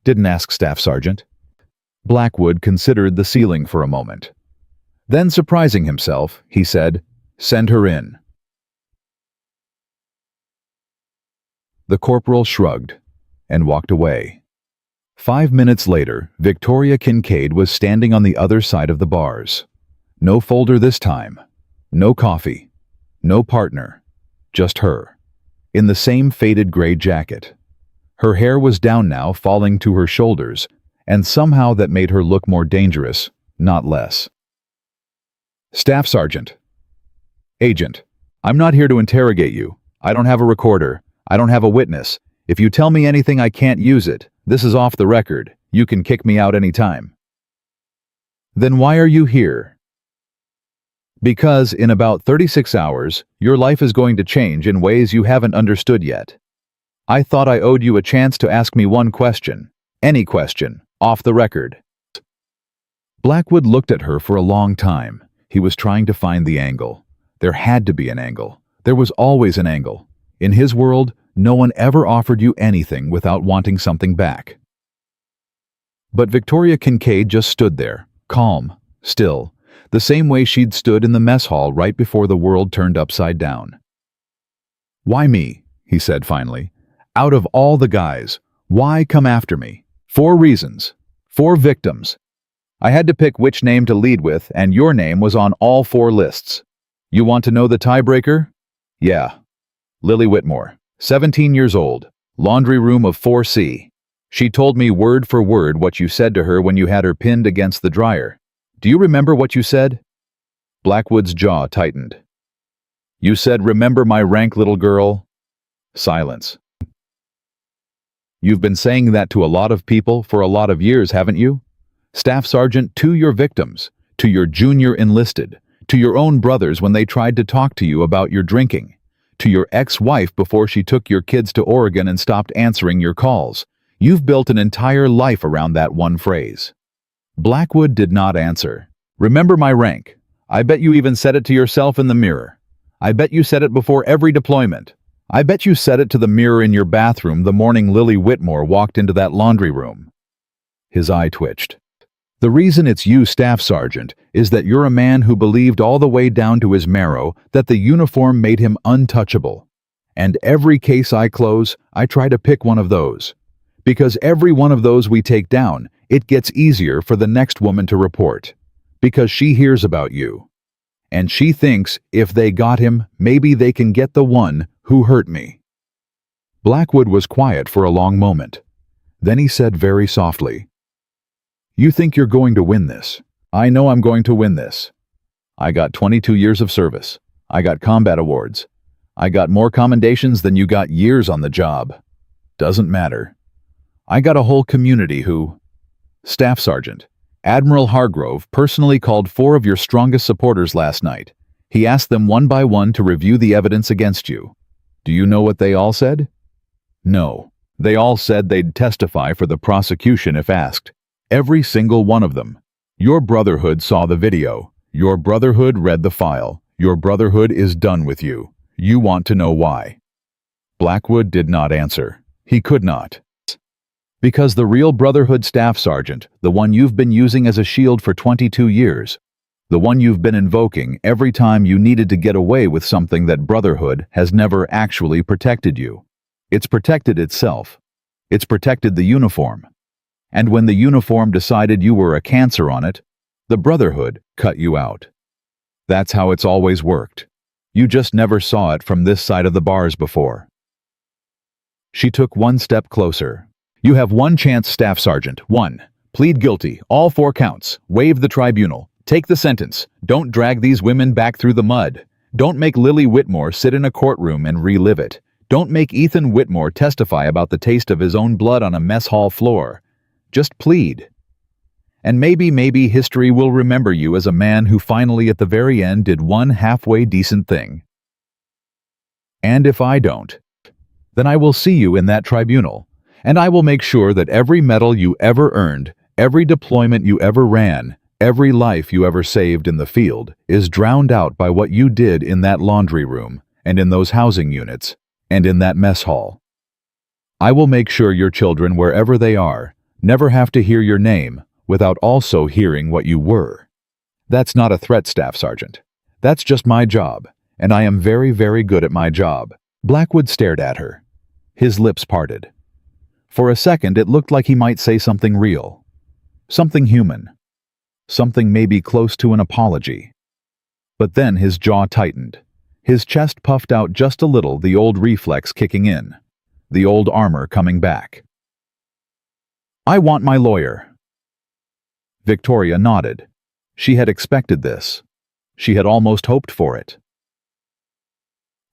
Didn't ask Staff Sergeant. Blackwood considered the ceiling for a moment. Then, surprising himself, he said, "Send her in." The corporal shrugged and walked away. 5 minutes later, Victoria Kincaid was standing on the other side of the bars. No folder this time. No coffee. No partner. Just her. In the same faded gray jacket. Her hair was down now, falling to her shoulders, and somehow that made her look more dangerous, not less. Staff Sergeant. Agent. I'm not here to interrogate you. I don't have a recorder. I don't have a witness. If you tell me anything I can't use it, this is off the record. You can kick me out any time. Then why are you here? Because in about 36 hours, your life is going to change in ways you haven't understood yet. I thought I owed you a chance to ask me one question. Any question. Off the record. Blackwood looked at her for a long time. He was trying to find the angle. There had to be an angle. There was always an angle. In his world, no one ever offered you anything without wanting something back. But Victoria Kincaid just stood there, calm, still, the same way she'd stood in the mess hall right before the world turned upside down. "Why me?" he said finally. "Out of all the guys, why come after me? 4 reasons. 4 victims. I had to pick which name to lead with, and your name was on all 4 lists. You want to know the tiebreaker? Yeah. Lily Whitmore, 17 years old, laundry room of 4C. She told me word for word what you said to her when you had her pinned against the dryer. Do you remember what you said?" Blackwood's jaw tightened. "You said, 'Remember my rank, little girl?'" Silence. "You've been saying that to a lot of people for a lot of years, haven't you? Staff Sergeant, to your victims, to your junior enlisted, to your own brothers when they tried to talk to you about your drinking, to your ex-wife before she took your kids to Oregon and stopped answering your calls. You've built an entire life around that one phrase. Blackwood did not answer. Remember my rank. I bet you even said it to yourself in the mirror. I bet you said it before every deployment. I bet you said it to the mirror in your bathroom the morning Lily Whitmore walked into that laundry room. His eye twitched. The reason it's you, Staff Sergeant, is that you're a man who believed all the way down to his marrow that the uniform made him untouchable. And every case I close, I try to pick one of those. Because every one of those we take down, it gets easier for the next woman to report. Because she hears about you. And she thinks if they got him, maybe they can get the one who hurt me. Blackwood was quiet for a long moment. Then he said very softly, "You think you're going to win this. I know I'm going to win this. I got 22 years of service. I got combat awards. I got more commendations than you got years on the job. Doesn't matter. I got a whole community who..." Staff Sergeant, Admiral Hargrove personally called 4 of your strongest supporters last night. He asked them one by one to review the evidence against you. Do you know what they all said? No. They all said they'd testify for the prosecution if asked. Every single one of them. Your brotherhood saw the video. Your brotherhood read the file. Your brotherhood is done with you. You want to know why. Blackwood did not answer. He could not. Because the real brotherhood, Staff Sergeant, the one you've been using as a shield for 22 years, the one you've been invoking every time you needed to get away with something that brotherhood has never actually protected you. It's protected itself. It's protected the uniform. And when the uniform decided you were a cancer on it, the brotherhood cut you out. That's how it's always worked. You just never saw it from this side of the bars before. She took one step closer. You have one chance, Staff Sergeant. 1. Plead guilty, all 4 counts. Waive the tribunal. Take the sentence. Don't drag these women back through the mud. Don't make Lily Whitmore sit in a courtroom and relive it. Don't make Ethan Whitmore testify about the taste of his own blood on a mess hall floor. Just plead. And maybe history will remember you as a man who finally at the very end did one halfway decent thing. And if I don't, then I will see you in that tribunal, and I will make sure that every medal you ever earned, every deployment you ever ran, every life you ever saved in the field is drowned out by what you did in that laundry room, and in those housing units, and in that mess hall. I will make sure your children, wherever they are, never have to hear your name without also hearing what you were. That's not a threat, Staff Sergeant. That's just my job, and I am very, very good at my job. Blackwood stared at her. His lips parted. For a second, it looked like he might say something real. Something human. Something maybe close to an apology. But then his jaw tightened. His chest puffed out just a little, the old reflex kicking in. The old armor coming back. I want my lawyer. Victoria nodded. She had expected this. She had almost hoped for it.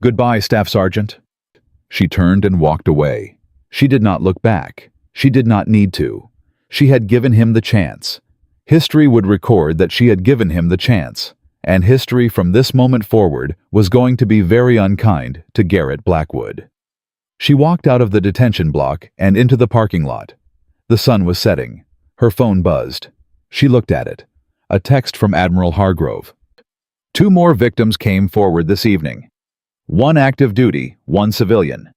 Goodbye, Staff Sergeant. She turned and walked away. She did not look back. She did not need to. She had given him the chance. History would record that she had given him the chance, and history from this moment forward was going to be very unkind to Garrett Blackwood. She walked out of the detention block and into the parking lot. The sun was setting. Her phone buzzed. She looked at it. A text from Admiral Hargrove. 2 more victims came forward this evening. 1 active duty, 1 civilian.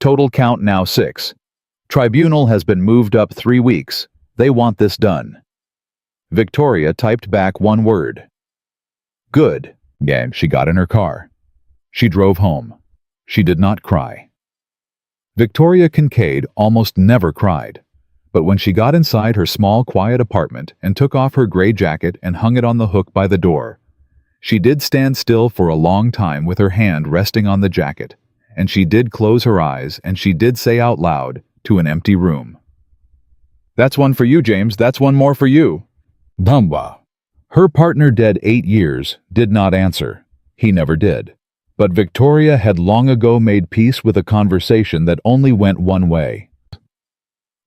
Total count now 6. Tribunal has been moved up 3 weeks. They want this done. Victoria typed back 1 word. Good. Yeah, she got in her car. She drove home. She did not cry. Victoria Kincaid almost never cried. But when she got inside her small, quiet apartment and took off her gray jacket and hung it on the hook by the door, she did stand still for a long time with her hand resting on the jacket, and she did close her eyes, and she did say out loud to an empty room, "That's 1 for you, James. That's 1 more for you." Bumba. Her partner, dead 8 years, did not answer. He never did. But Victoria had long ago made peace with a conversation that only went one way.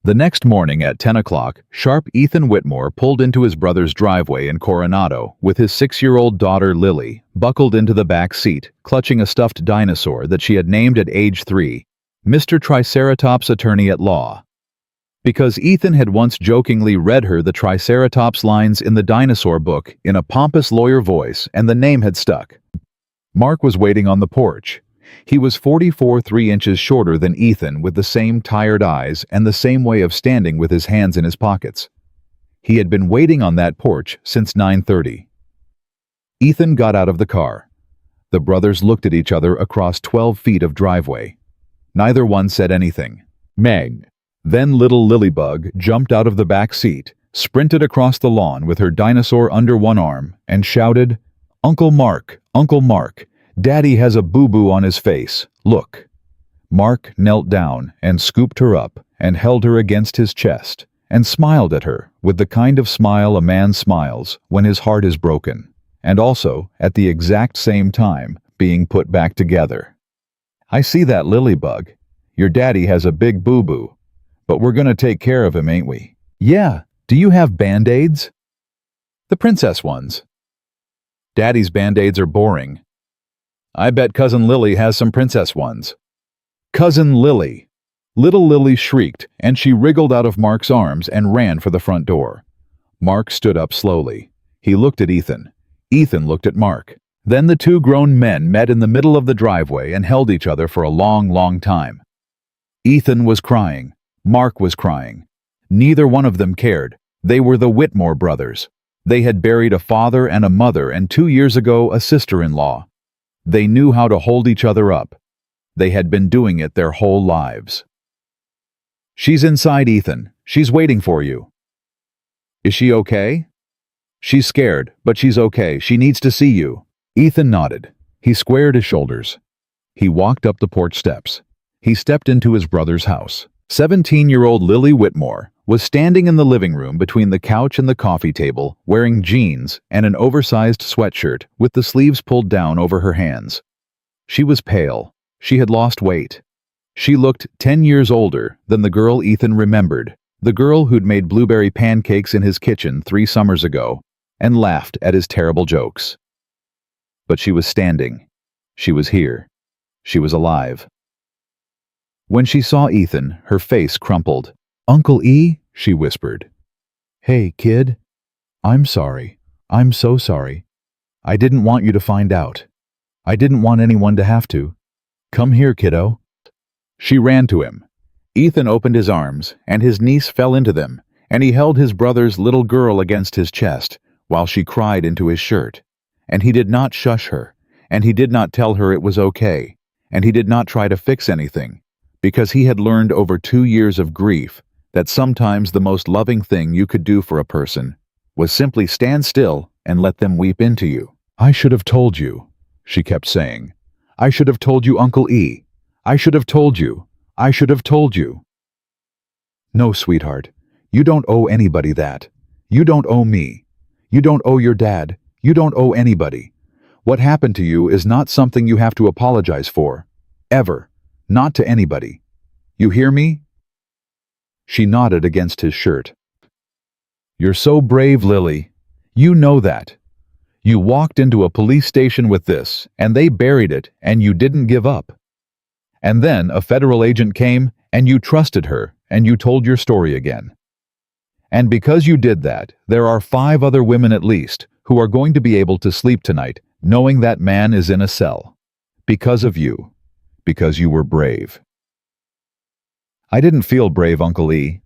The next morning at 10 o'clock, sharp Ethan Whitmore pulled into his brother's driveway in Coronado with his 6-year-old daughter Lily, buckled into the back seat, clutching a stuffed dinosaur that she had named at age 3, Mr. Triceratops Attorney at Law. Because Ethan had once jokingly read her the Triceratops lines in the dinosaur book in a pompous lawyer voice, and the name had stuck. Mark was waiting on the porch. He was 44 3 inches shorter than Ethan, with the same tired eyes and the same way of standing with his hands in his pockets. He had been waiting on that porch since 9:30. Ethan got out of the car. The brothers looked at each other across 12 feet of driveway. Neither one said anything. Meg. Then little Lilybug jumped out of the back seat, sprinted across the lawn with her dinosaur under one arm, and shouted, "Uncle Mark, Uncle Mark, Daddy has a boo-boo on his face, look." Mark knelt down and scooped her up and held her against his chest and smiled at her with the kind of smile a man smiles when his heart is broken, and also, at the exact same time, being put back together. "I see that, Lilybug. Your daddy has a big boo-boo. But we're gonna take care of him, ain't we?" "Yeah. Do you have Band-Aids?" "The princess ones." "Daddy's Band-Aids are boring." "I bet Cousin Lily has some princess ones." "Cousin Lily!" Little Lily shrieked, and she wriggled out of Mark's arms and ran for the front door. Mark stood up slowly. He looked at Ethan. Ethan looked at Mark. Then the two grown men met in the middle of the driveway and held each other for a long, long time. Ethan was crying. Mark was crying. Neither one of them cared. They were the Whitmore brothers. They had buried a father and a mother, and 2 years ago a sister-in-law. They knew how to hold each other up. They had been doing it their whole lives. "She's inside, Ethan. She's waiting for you." "Is she okay?" "She's scared, but she's okay. She needs to see you." Ethan nodded. He squared his shoulders. He walked up the porch steps. He stepped into his brother's house. 17-year-old Lily Whitmore was standing in the living room between the couch and the coffee table, wearing jeans and an oversized sweatshirt with the sleeves pulled down over her hands. She was pale. She had lost weight. She looked 10 years older than the girl Ethan remembered, the girl who'd made blueberry pancakes in his kitchen 3 summers ago and laughed at his terrible jokes. But she was standing. She was here. She was alive. When she saw Ethan, her face crumpled. "Uncle E?" she whispered. "Hey, kid. I'm sorry. I'm so sorry. I didn't want you to find out. I didn't want anyone to have to. Come here, kiddo." She ran to him. Ethan opened his arms, and his niece fell into them, and he held his brother's little girl against his chest while she cried into his shirt. And he did not shush her, and he did not tell her it was okay, and he did not try to fix anything, because he had learned over 2 years of grief that sometimes the most loving thing you could do for a person was simply stand still and let them weep into you. "I should have told you," she kept saying. "I should have told you, Uncle E. I should have told you. I should have told you." "No, sweetheart. You don't owe anybody that. You don't owe me. You don't owe your dad. You don't owe anybody. What happened to you is not something you have to apologize for. Ever. Not to anybody. You hear me?" She nodded against his shirt. "You're so brave, Lily. You know that. You walked into a police station with this, and they buried it, and you didn't give up. And then a federal agent came, and you trusted her, and you told your story again. And because you did that, there are 5 other women at least who are going to be able to sleep tonight knowing that man is in a cell. Because of you. Because you were brave." "I didn't feel brave, Uncle E."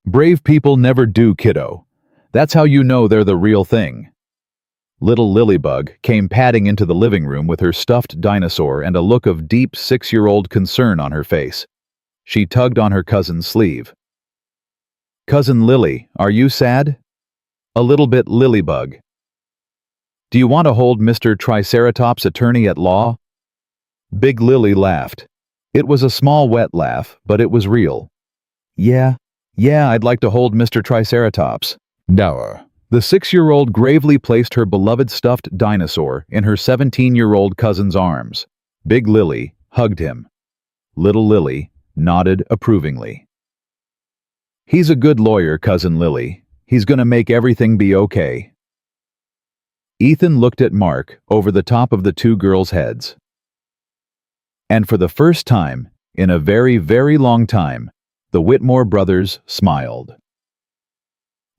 "Brave people never do, kiddo. That's how you know they're the real thing." Little Lilybug came padding into the living room with her stuffed dinosaur and a look of deep 6-year-old concern on her face. She tugged on her cousin's sleeve. "Cousin Lily, are you sad?" "A little bit, Lilybug." "Do you want to hold Mr. Triceratops Attorney at Law?" Big Lily laughed. It was a small wet laugh, but it was real. Yeah, I'd like to hold Mr. Triceratops." "No." The 6-year-old gravely placed her beloved stuffed dinosaur in her 17-year-old cousin's arms. Big Lily hugged him. Little Lily nodded approvingly. He's a good lawyer, Cousin Lily. He's gonna make everything be okay. Ethan looked at Mark over the top of the two girls' heads. And for the first time, in a very, very long time, the Whitmore brothers smiled.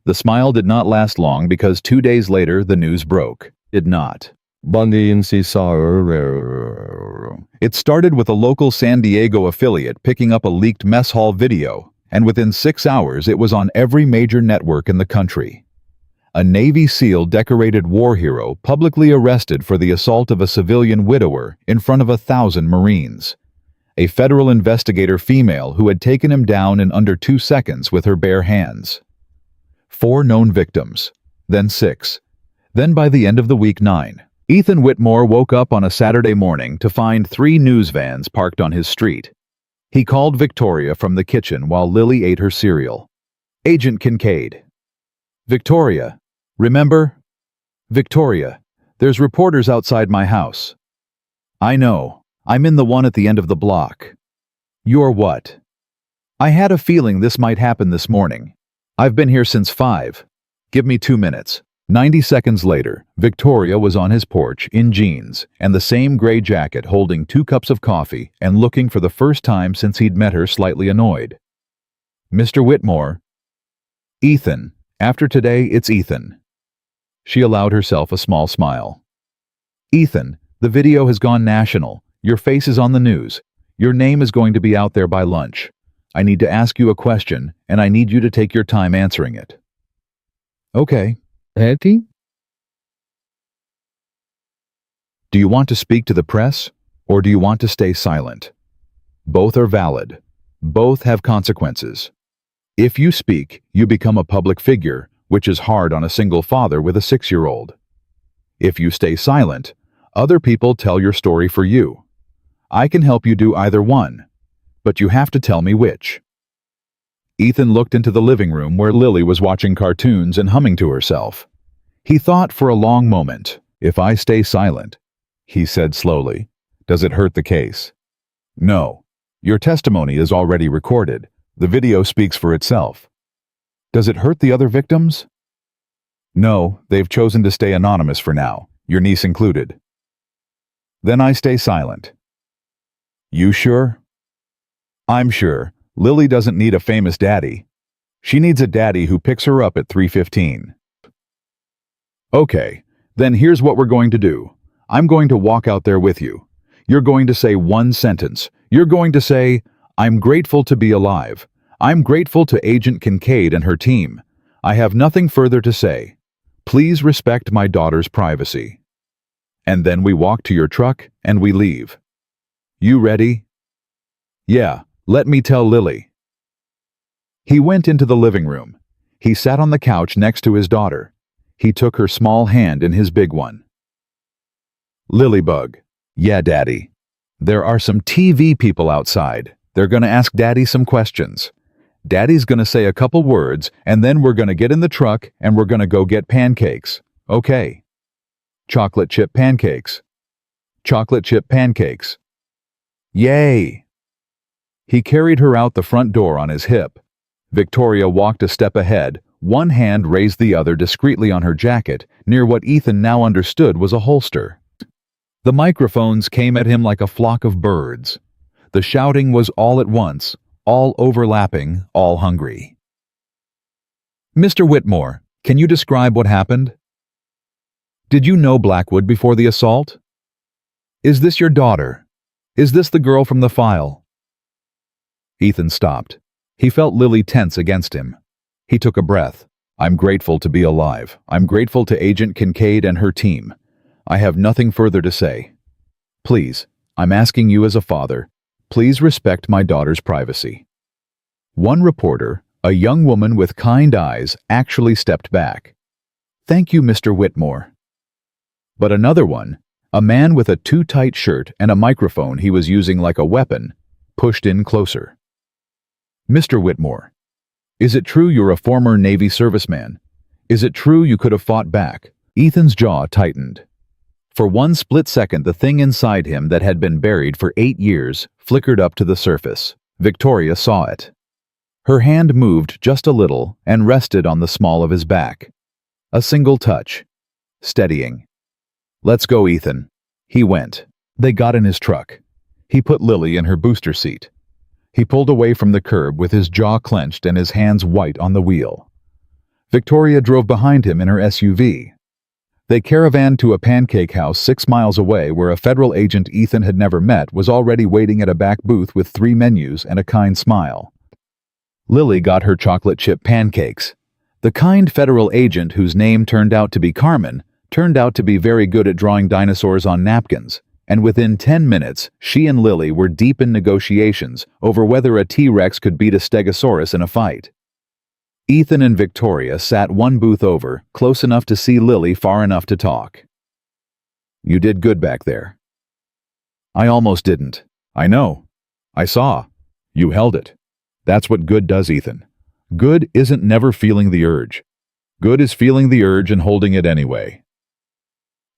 The smile did not last long because 2 days later the news broke. Did not. It started with a local San Diego affiliate picking up a leaked mess hall video, and within 6 hours it was on every major network in the country. A Navy SEAL decorated war hero publicly arrested for the assault of a civilian widower in front of 1,000 Marines. A federal investigator female who had taken him down in under 2 seconds with her bare hands. 4 known victims, then 6, then by the end of the week 9. Ethan Whitmore woke up on a Saturday morning to find 3 news vans parked on his street. He called Victoria from the kitchen while Lily ate her cereal. Agent Kincaid. Victoria, remember? Victoria, there's reporters outside my house. I know, I'm in the one at the end of the block. You're what? I had a feeling this might happen this morning. I've been here since 5. Give me 2 minutes. 90 seconds later, Victoria was on his porch in jeans and the same gray jacket holding 2 cups of coffee and looking for the first time since he'd met her slightly annoyed. Mr. Whitmore. Ethan. After today, it's Ethan. She allowed herself a small smile. Ethan, the video has gone national. Your face is on the news. Your name is going to be out there by lunch. I need to ask you a question, and I need you to take your time answering it. Okay. Eddie? Do you want to speak to the press, or do you want to stay silent? Both are valid. Both have consequences. If you speak, you become a public figure, which is hard on a single father with a 6-year-old. If you stay silent, other people tell your story for you. I can help you do either one, but you have to tell me which. Ethan looked into the living room where Lily was watching cartoons and humming to herself. He thought for a long moment. If I stay silent, he said slowly, does it hurt the case? No. Your testimony is already recorded. The video speaks for itself. Does it hurt the other victims? No, they've chosen to stay anonymous for now, your niece included. Then I stay silent. You sure? I'm sure. Lily doesn't need a famous daddy. She needs a daddy who picks her up at 3:15. Okay, then here's what we're going to do. I'm going to walk out there with you. You're going to say one sentence. You're going to say, I'm grateful to be alive. I'm grateful to Agent Kincaid and her team. I have nothing further to say. Please respect my daughter's privacy. And then we walk to your truck and we leave. You ready? Yeah, let me tell Lily. He went into the living room. He sat on the couch next to his daughter. He took her small hand in his big one. Lilybug. Yeah, Daddy. There are some TV people outside. They're gonna ask Daddy some questions. Daddy's gonna say a couple words, and then we're gonna get in the truck and we're gonna go get pancakes. Okay. Chocolate chip pancakes. Chocolate chip pancakes. Yay! He carried her out the front door on his hip. Victoria walked a step ahead, one hand raised the other discreetly on her jacket, near what Ethan now understood was a holster. The microphones came at him like a flock of birds. The shouting was all at once, all overlapping, all hungry. Mr. Whitmore, can you describe what happened? Did you know Blackwood before the assault? Is this your daughter? Is this the girl from the file? Ethan stopped. He felt Lily tense against him. He took a breath. I'm grateful to be alive. I'm grateful to Agent Kincaid and her team. I have nothing further to say. Please, I'm asking you as a father, please respect my daughter's privacy. One reporter, a young woman with kind eyes, actually stepped back. Thank you, Mr. Whitmore. But another one, a man with a too tight shirt and a microphone he was using like a weapon, pushed in closer. Mr. Whitmore, is it true you're a former Navy serviceman? Is it true you could have fought back? Ethan's jaw tightened. For one split second, the thing inside him that had been buried for 8 years flickered up to the surface. Victoria saw it. Her hand moved just a little and rested on the small of his back. A single touch. Steadying. "Let's go, Ethan." He went. They got in his truck. He put Lily in her booster seat. He pulled away from the curb with his jaw clenched and his hands white on the wheel. Victoria drove behind him in her SUV. They caravanned to a pancake house 6 miles away where a federal agent Ethan had never met was already waiting at a back booth with 3 menus and a kind smile. Lily got her chocolate chip pancakes. The kind federal agent, whose name turned out to be Carmen, turned out to be very good at drawing dinosaurs on napkins, and within 10 minutes, she and Lily were deep in negotiations over whether a T-Rex could beat a Stegosaurus in a fight. Ethan and Victoria sat one booth over, close enough to see Lily, far enough to talk. "You did good back there." "I almost didn't." "I know. I saw. You held it. That's what good does, Ethan. Good isn't never feeling the urge. Good is feeling the urge and holding it anyway."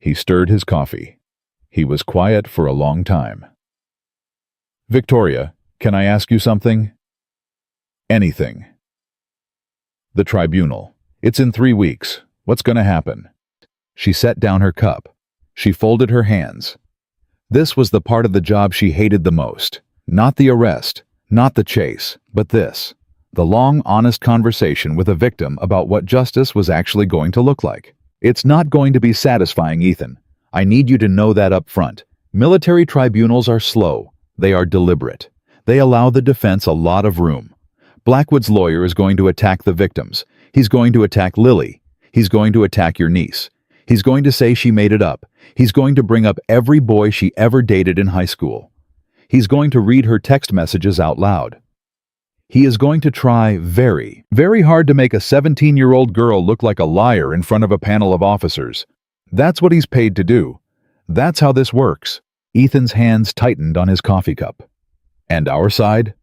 He stirred his coffee. He was quiet for a long time. "Victoria, can I ask you something?" "Anything." "The tribunal. It's in 3 weeks. What's going to happen?" She set down her cup. She folded her hands. This was the part of the job she hated the most. Not the arrest, not the chase, but this. The long, honest conversation with a victim about what justice was actually going to look like. "It's not going to be satisfying, Ethan. I need you to know that up front. Military tribunals are slow. They are deliberate. They allow the defense a lot of room. Blackwood's lawyer is going to attack the victims. He's going to attack Lily. He's going to attack your niece. He's going to say she made it up. He's going to bring up every boy she ever dated in high school. He's going to read her text messages out loud. He is going to try very, very hard to make a 17-year-old girl look like a liar in front of a panel of officers. That's what he's paid to do. That's how this works." Ethan's hands tightened on his coffee cup. "And our side?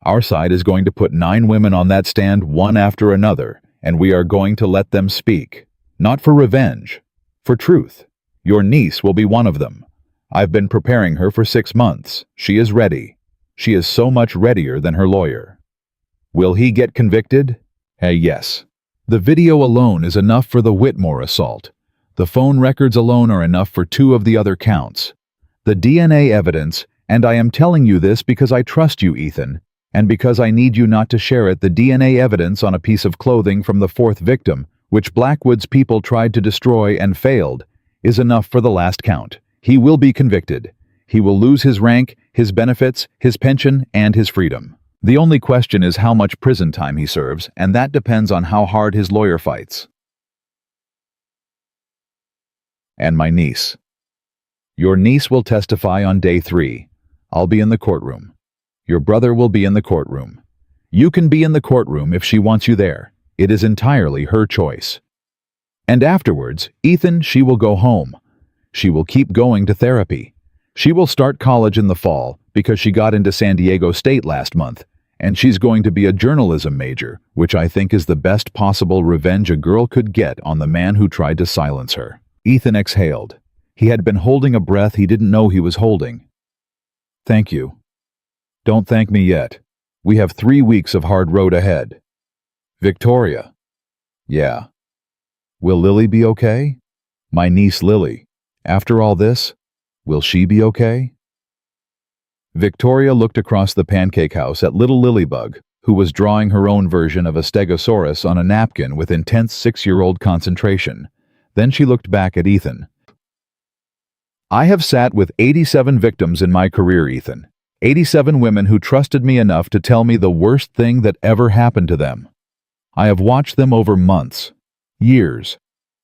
Our side is going to put 9 women on that stand one after another, and we are going to let them speak. Not for revenge, for truth. Your niece will be one of them. I've been preparing her for 6 months. She is ready. She is so much readier than her lawyer." "Will he get convicted?" Yes. The video alone is enough for the Whitmore assault. The phone records alone are enough for 2 of the other counts. The DNA evidence, and I am telling you this because I trust you, Ethan, and because I need you not to share it, the DNA evidence on a piece of clothing from the 4th victim, which Blackwood's people tried to destroy and failed, is enough for the last count. He will be convicted. He will lose his rank, his benefits, his pension, and his freedom. The only question is how much prison time he serves, and that depends on how hard his lawyer fights. "And my niece. Your niece will testify on day 3. I'll be in the courtroom. Your brother will be in the courtroom. You can be in the courtroom if she wants you there. It is entirely her choice. And afterwards, Ethan, she will go home. She will keep going to therapy. She will start college in the fall because she got into San Diego State last month, and she's going to be a journalism major, which I think is the best possible revenge a girl could get on the man who tried to silence her." Ethan exhaled. He had been holding a breath he didn't know he was holding. "Thank you." "Don't thank me yet. We have 3 weeks of hard road ahead." "Victoria." "Yeah." "Will Lily be okay?" "My niece Lily. After all this, will she be okay?" Victoria looked across the pancake house at little Lilybug, who was drawing her own version of a Stegosaurus on a napkin with intense 6-year-old concentration. Then she looked back at Ethan. "I have sat with 87 victims in my career, Ethan. 87 women who trusted me enough to tell me the worst thing that ever happened to them. I have watched them over months, years.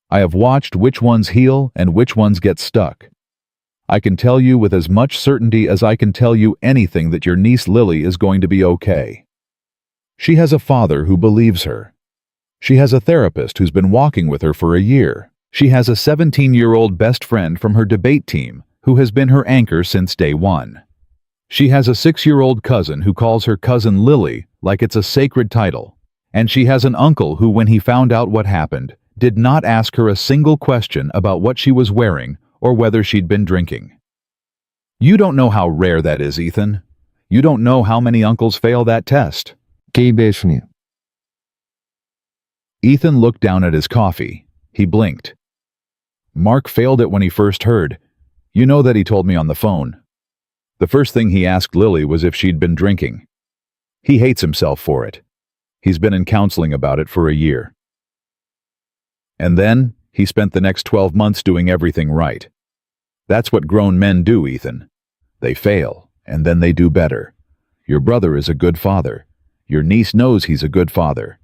I have watched which ones heal and which ones get stuck. I can tell you with as much certainty as I can tell you anything that your niece Lily is going to be okay. She has a father who believes her. She has a therapist who's been walking with her for a year. She has a 17-year-old best friend from her debate team who has been her anchor since day 1. She has a 6-year-old cousin who calls her cousin Lily like it's a sacred title. And she has an uncle who, when he found out what happened, did not ask her a single question about what she was wearing or whether she'd been drinking. You don't know how rare that is, Ethan. You don't know how many uncles fail that test. 게임의 순위. Ethan looked down at his coffee. He blinked. Mark failed it when he first heard. You know that he told me on the phone. The first thing he asked Lily was if she'd been drinking. He hates himself for it. He's been in counseling about it for a year. And then, he spent the next 12 months doing everything right. That's what grown men do, Ethan. They fail, and then they do better. Your brother is a good father. Your niece knows he's a good father.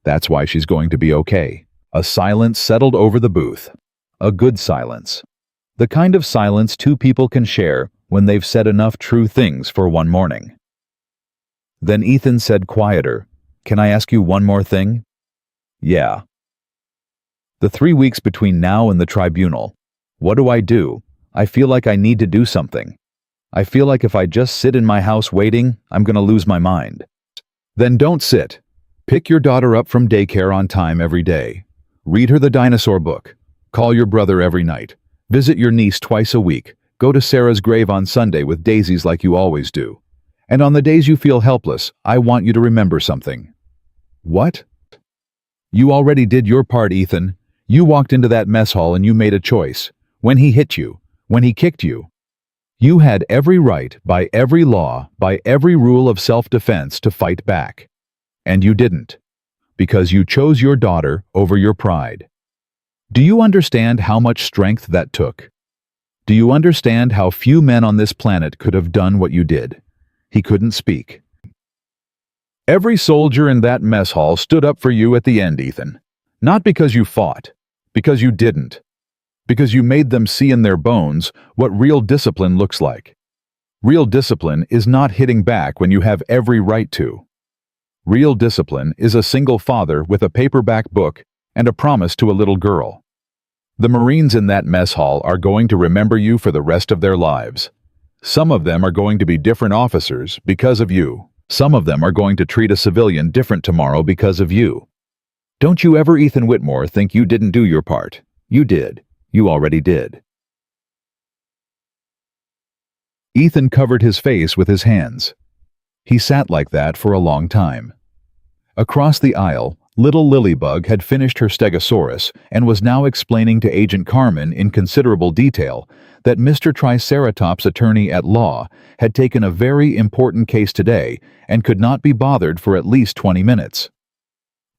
That's why she's going to be okay. A silence settled over the booth. A good silence. The kind of silence two people can share when they've said enough true things for one morning. Then Ethan said quieter, "Can I ask you one more thing?" "Yeah." "The 3 weeks between now and the tribunal. What do? I feel like I need to do something. I feel like if I just sit in my house waiting, I'm gonna lose my mind." "Then don't sit. Pick your daughter up from daycare on time every day. Read her the dinosaur book. Call your brother every night. Visit your niece twice a week. Go to Sarah's grave on Sunday with daisies like you always do. And on the days you feel helpless, I want you to remember something." "What?" "You already did your part, Ethan. You walked into that mess hall and you made a choice. When he hit you, when he kicked you. You had every right, by every law, by every rule of self-defense to fight back. And you didn't. Because you chose your daughter over your pride. Do you understand how much strength that took? Do you understand how few men on this planet could have done what you did?" He couldn't speak. "Every soldier in that mess hall stood up for you at the end, Ethan. Not because you fought. Because you didn't. Because you made them see in their bones what real discipline looks like. Real discipline is not hitting back when you have every right to. Real discipline is a single father with a paperback book and a promise to a little girl. The Marines in that mess hall are going to remember you for the rest of their lives. Some of them are going to be different officers because of you. Some of them are going to treat a civilian different tomorrow because of you. Don't you ever, Ethan Whitmore, think you didn't do your part. You did. You already did." Ethan covered his face with his hands. He sat like that for a long time. Across the aisle, little Lilybug had finished her stegosaurus and was now explaining to Agent Carmen in considerable detail that Mr. Triceratops' attorney at law had taken a very important case today and could not be bothered for at least 20 minutes.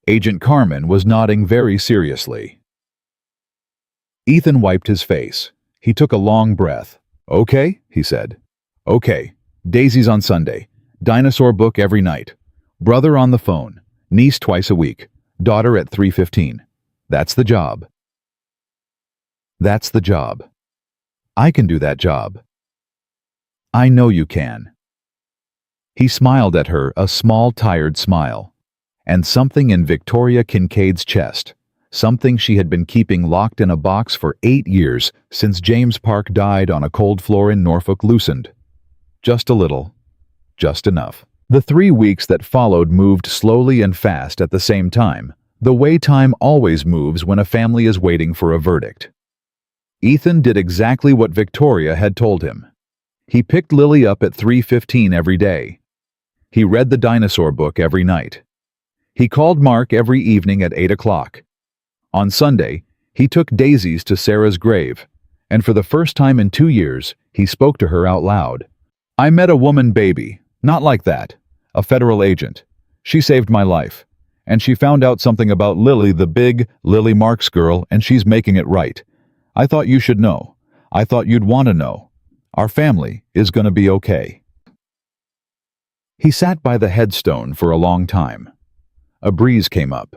Agent Carmen was nodding very seriously. Ethan wiped his face. He took a long breath. "Okay," he said. "Okay. Daisies on Sunday. Dinosaur book every night. Brother on the phone. Niece twice a week. Daughter at 3:15. That's the job. That's the job. I can do that job. I know you can." He smiled at her, a small, tired smile. And something in Victoria Kincaid's chest, something she had been keeping locked in a box for 8 years since James Park died on a cold floor in Norfolk, loosened. Just a little. Just enough. The 3 weeks that followed moved slowly and fast at the same time, the way time always moves when a family is waiting for a verdict. Ethan did exactly what Victoria had told him. He picked Lily up at 3:15 every day. He read the dinosaur book every night. He called Mark every evening at 8 o'clock. On Sunday, he took daisies to Sarah's grave, and for the first time in 2 years, he spoke to her out loud. "I met a woman baby, not like that, a federal agent. She saved my life, and she found out something about Lily, the big Lily Marks girl, and she's making it right. I thought you should know. I thought you'd want to know. Our family is going to be okay." He sat by the headstone for a long time. A breeze came up.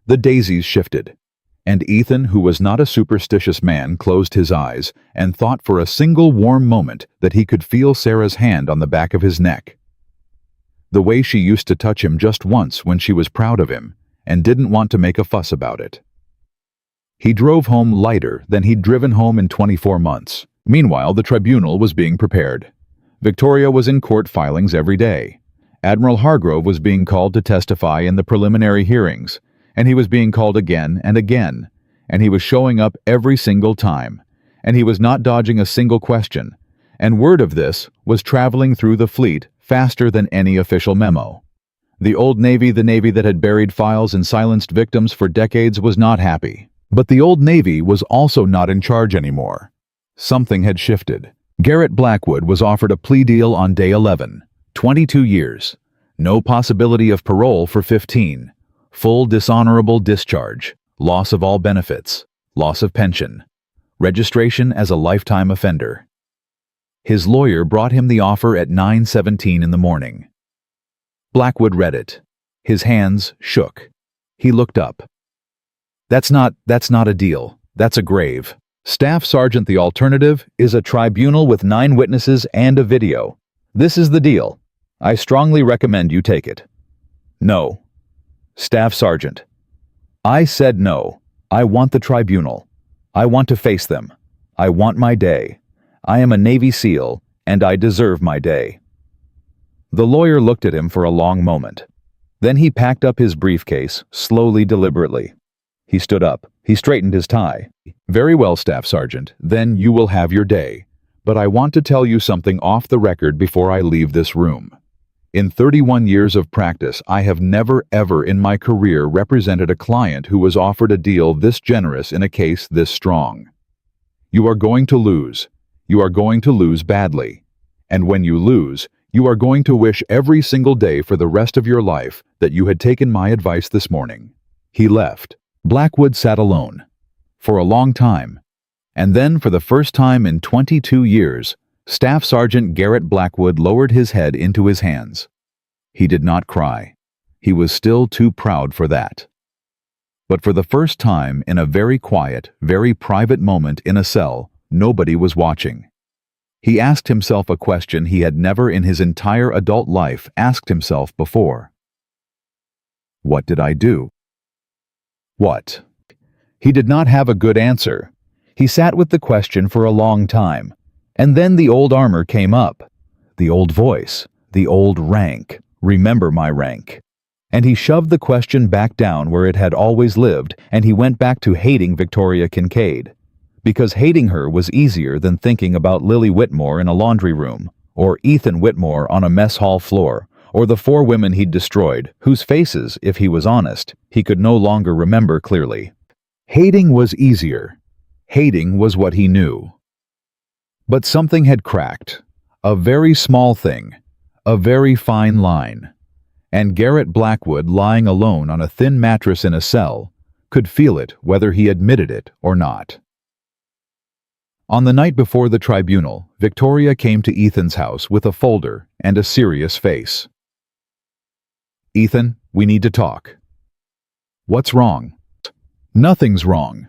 The daisies shifted, and Ethan, who was not a superstitious man, closed his eyes and thought for a single warm moment that he could feel Sarah's hand on the back of his neck. The way she used to touch him just once when she was proud of him and didn't want to make a fuss about it. He drove home lighter than he'd driven home in 24 months. Meanwhile, the tribunal was being prepared. Victoria was in court filings every day. Admiral Hargrove was being called to testify in the preliminary hearings, and he was being called again and again, and he was showing up every single time, and he was not dodging a single question, and word of this was traveling through the fleet faster than any official memo. The old Navy, the Navy that had buried files and silenced victims for decades, was not happy. But the old Navy was also not in charge anymore. Something had shifted. Garrett Blackwood was offered a plea deal on day 11, 22 years. No possibility of parole for 15. Full dishonorable discharge, loss of all benefits, loss of pension, registration as a lifetime offender. His lawyer brought him the offer at 9:17 in the morning. Blackwood read it. His hands shook. He looked up. That's not a deal. That's a grave. Staff Sergeant, the alternative is a tribunal with 9 witnesses and a video. This is the deal. I strongly recommend you take it. No. Staff Sergeant. I said no. I want the tribunal. I want to face them. I want my day. I am a Navy SEAL, and I deserve my day. The lawyer looked at him for a long moment. Then he packed up his briefcase, slowly, deliberately. He stood up. He straightened his tie. Very well, Staff Sergeant. Then you will have your day. But I want to tell you something off the record before I leave this room. In 31 years of practice, I have never ever in my career represented a client who was offered a deal this generous in a case this strong. You are going to lose. You are going to lose badly. And when you lose, you are going to wish every single day for the rest of your life that you had taken my advice this morning. He left. Blackwood sat alone. For a long time. And then, for the first time in 22 years, Staff Sergeant Garrett Blackwood lowered his head into his hands. He did not cry. He was still too proud for that. But for the first time in a very quiet, very private moment in a cell, nobody was watching. He asked himself a question he had never in his entire adult life asked himself before. What did I do? What? He did not have a good answer. He sat with the question for a long time. And then the old armor came up. The old voice. The old rank. Remember my rank. And he shoved the question back down where it had always lived, and he went back to hating Victoria Kincaid. Because hating her was easier than thinking about Lily Whitmore in a laundry room, or Ethan Whitmore on a mess hall floor, or the 4 women he'd destroyed, whose faces, if he was honest, he could no longer remember clearly. Hating was easier. Hating was what he knew. But something had cracked. A very small thing. A very fine line. And Garrett Blackwood, lying alone on a thin mattress in a cell, could feel it whether he admitted it or not. On the night before the tribunal, Victoria came to Ethan's house with a folder and a serious face. Ethan, we need to talk. What's wrong? Nothing's wrong.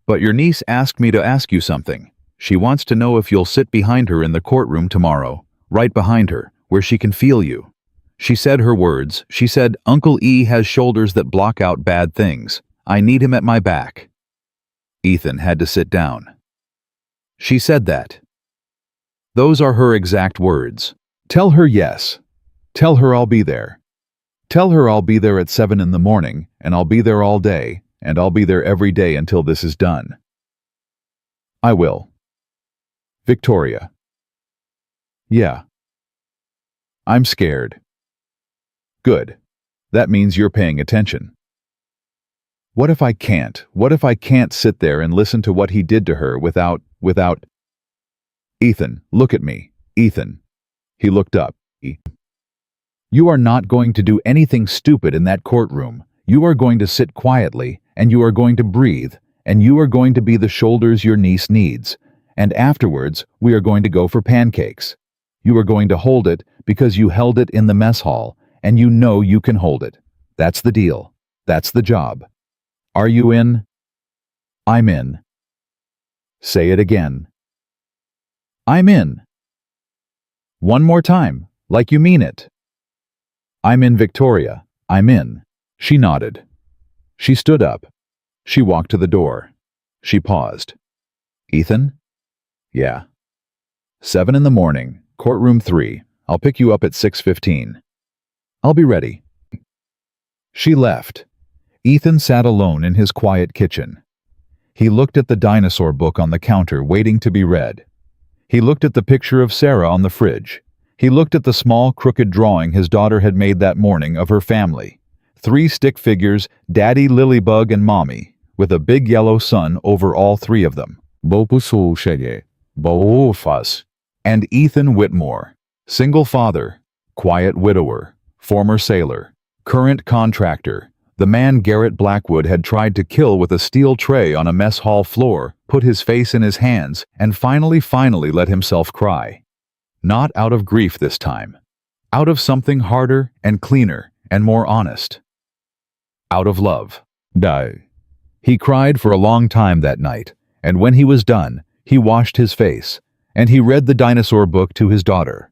But your niece asked me to ask you something. She wants to know if you'll sit behind her in the courtroom tomorrow, right behind her, where she can feel you. She said her words. She said, Uncle E has shoulders that block out bad things. I need him at my back. Ethan had to sit down. She said that. Those are her exact words. Tell her yes. Tell her I'll be there. Tell her I'll be there at 7 in the morning, and I'll be there all day, and I'll be there every day until this is done. I will. Victoria. Yeah. I'm scared. Good. That means you're paying attention. What if I can't? What if I can't sit there and listen to what he did to her without... Ethan, look at me. Ethan. He looked up. You are not going to do anything stupid in that courtroom. You are going to sit quietly, and you are going to breathe, and you are going to be the shoulders your niece needs. And afterwards, we are going to go for pancakes. You are going to hold it because you held it in the mess hall, and you know you can hold it. That's the deal. That's the job. Are you in? I'm in. Say it again. I'm in. One more time, like you mean it. I'm in, Victoria. I'm in. She nodded. She stood up. She walked to the door. She paused. Ethan? Yeah. 7 in the morning, courtroom 3. I'll pick you up at 6:15. I'll be ready. She left. Ethan sat alone in his quiet kitchen. He looked at the dinosaur book on the counter waiting to be read. He looked at the picture of Sarah on the fridge. He looked at the small, crooked drawing his daughter had made that morning of her family. 3 stick figures, Daddy, Lilybug, and Mommy, with a big yellow sun over all 3 of them. And Ethan Whitmore, single father, quiet widower, former sailor, current contractor, the man Garrett Blackwood had tried to kill with a steel tray on a mess hall floor, put his face in his hands, and finally let himself cry. Not out of grief this time. Out of something harder and cleaner and more honest. Out of love. Die. He cried for a long time that night, and when he was done, he washed his face, and he read the dinosaur book to his daughter.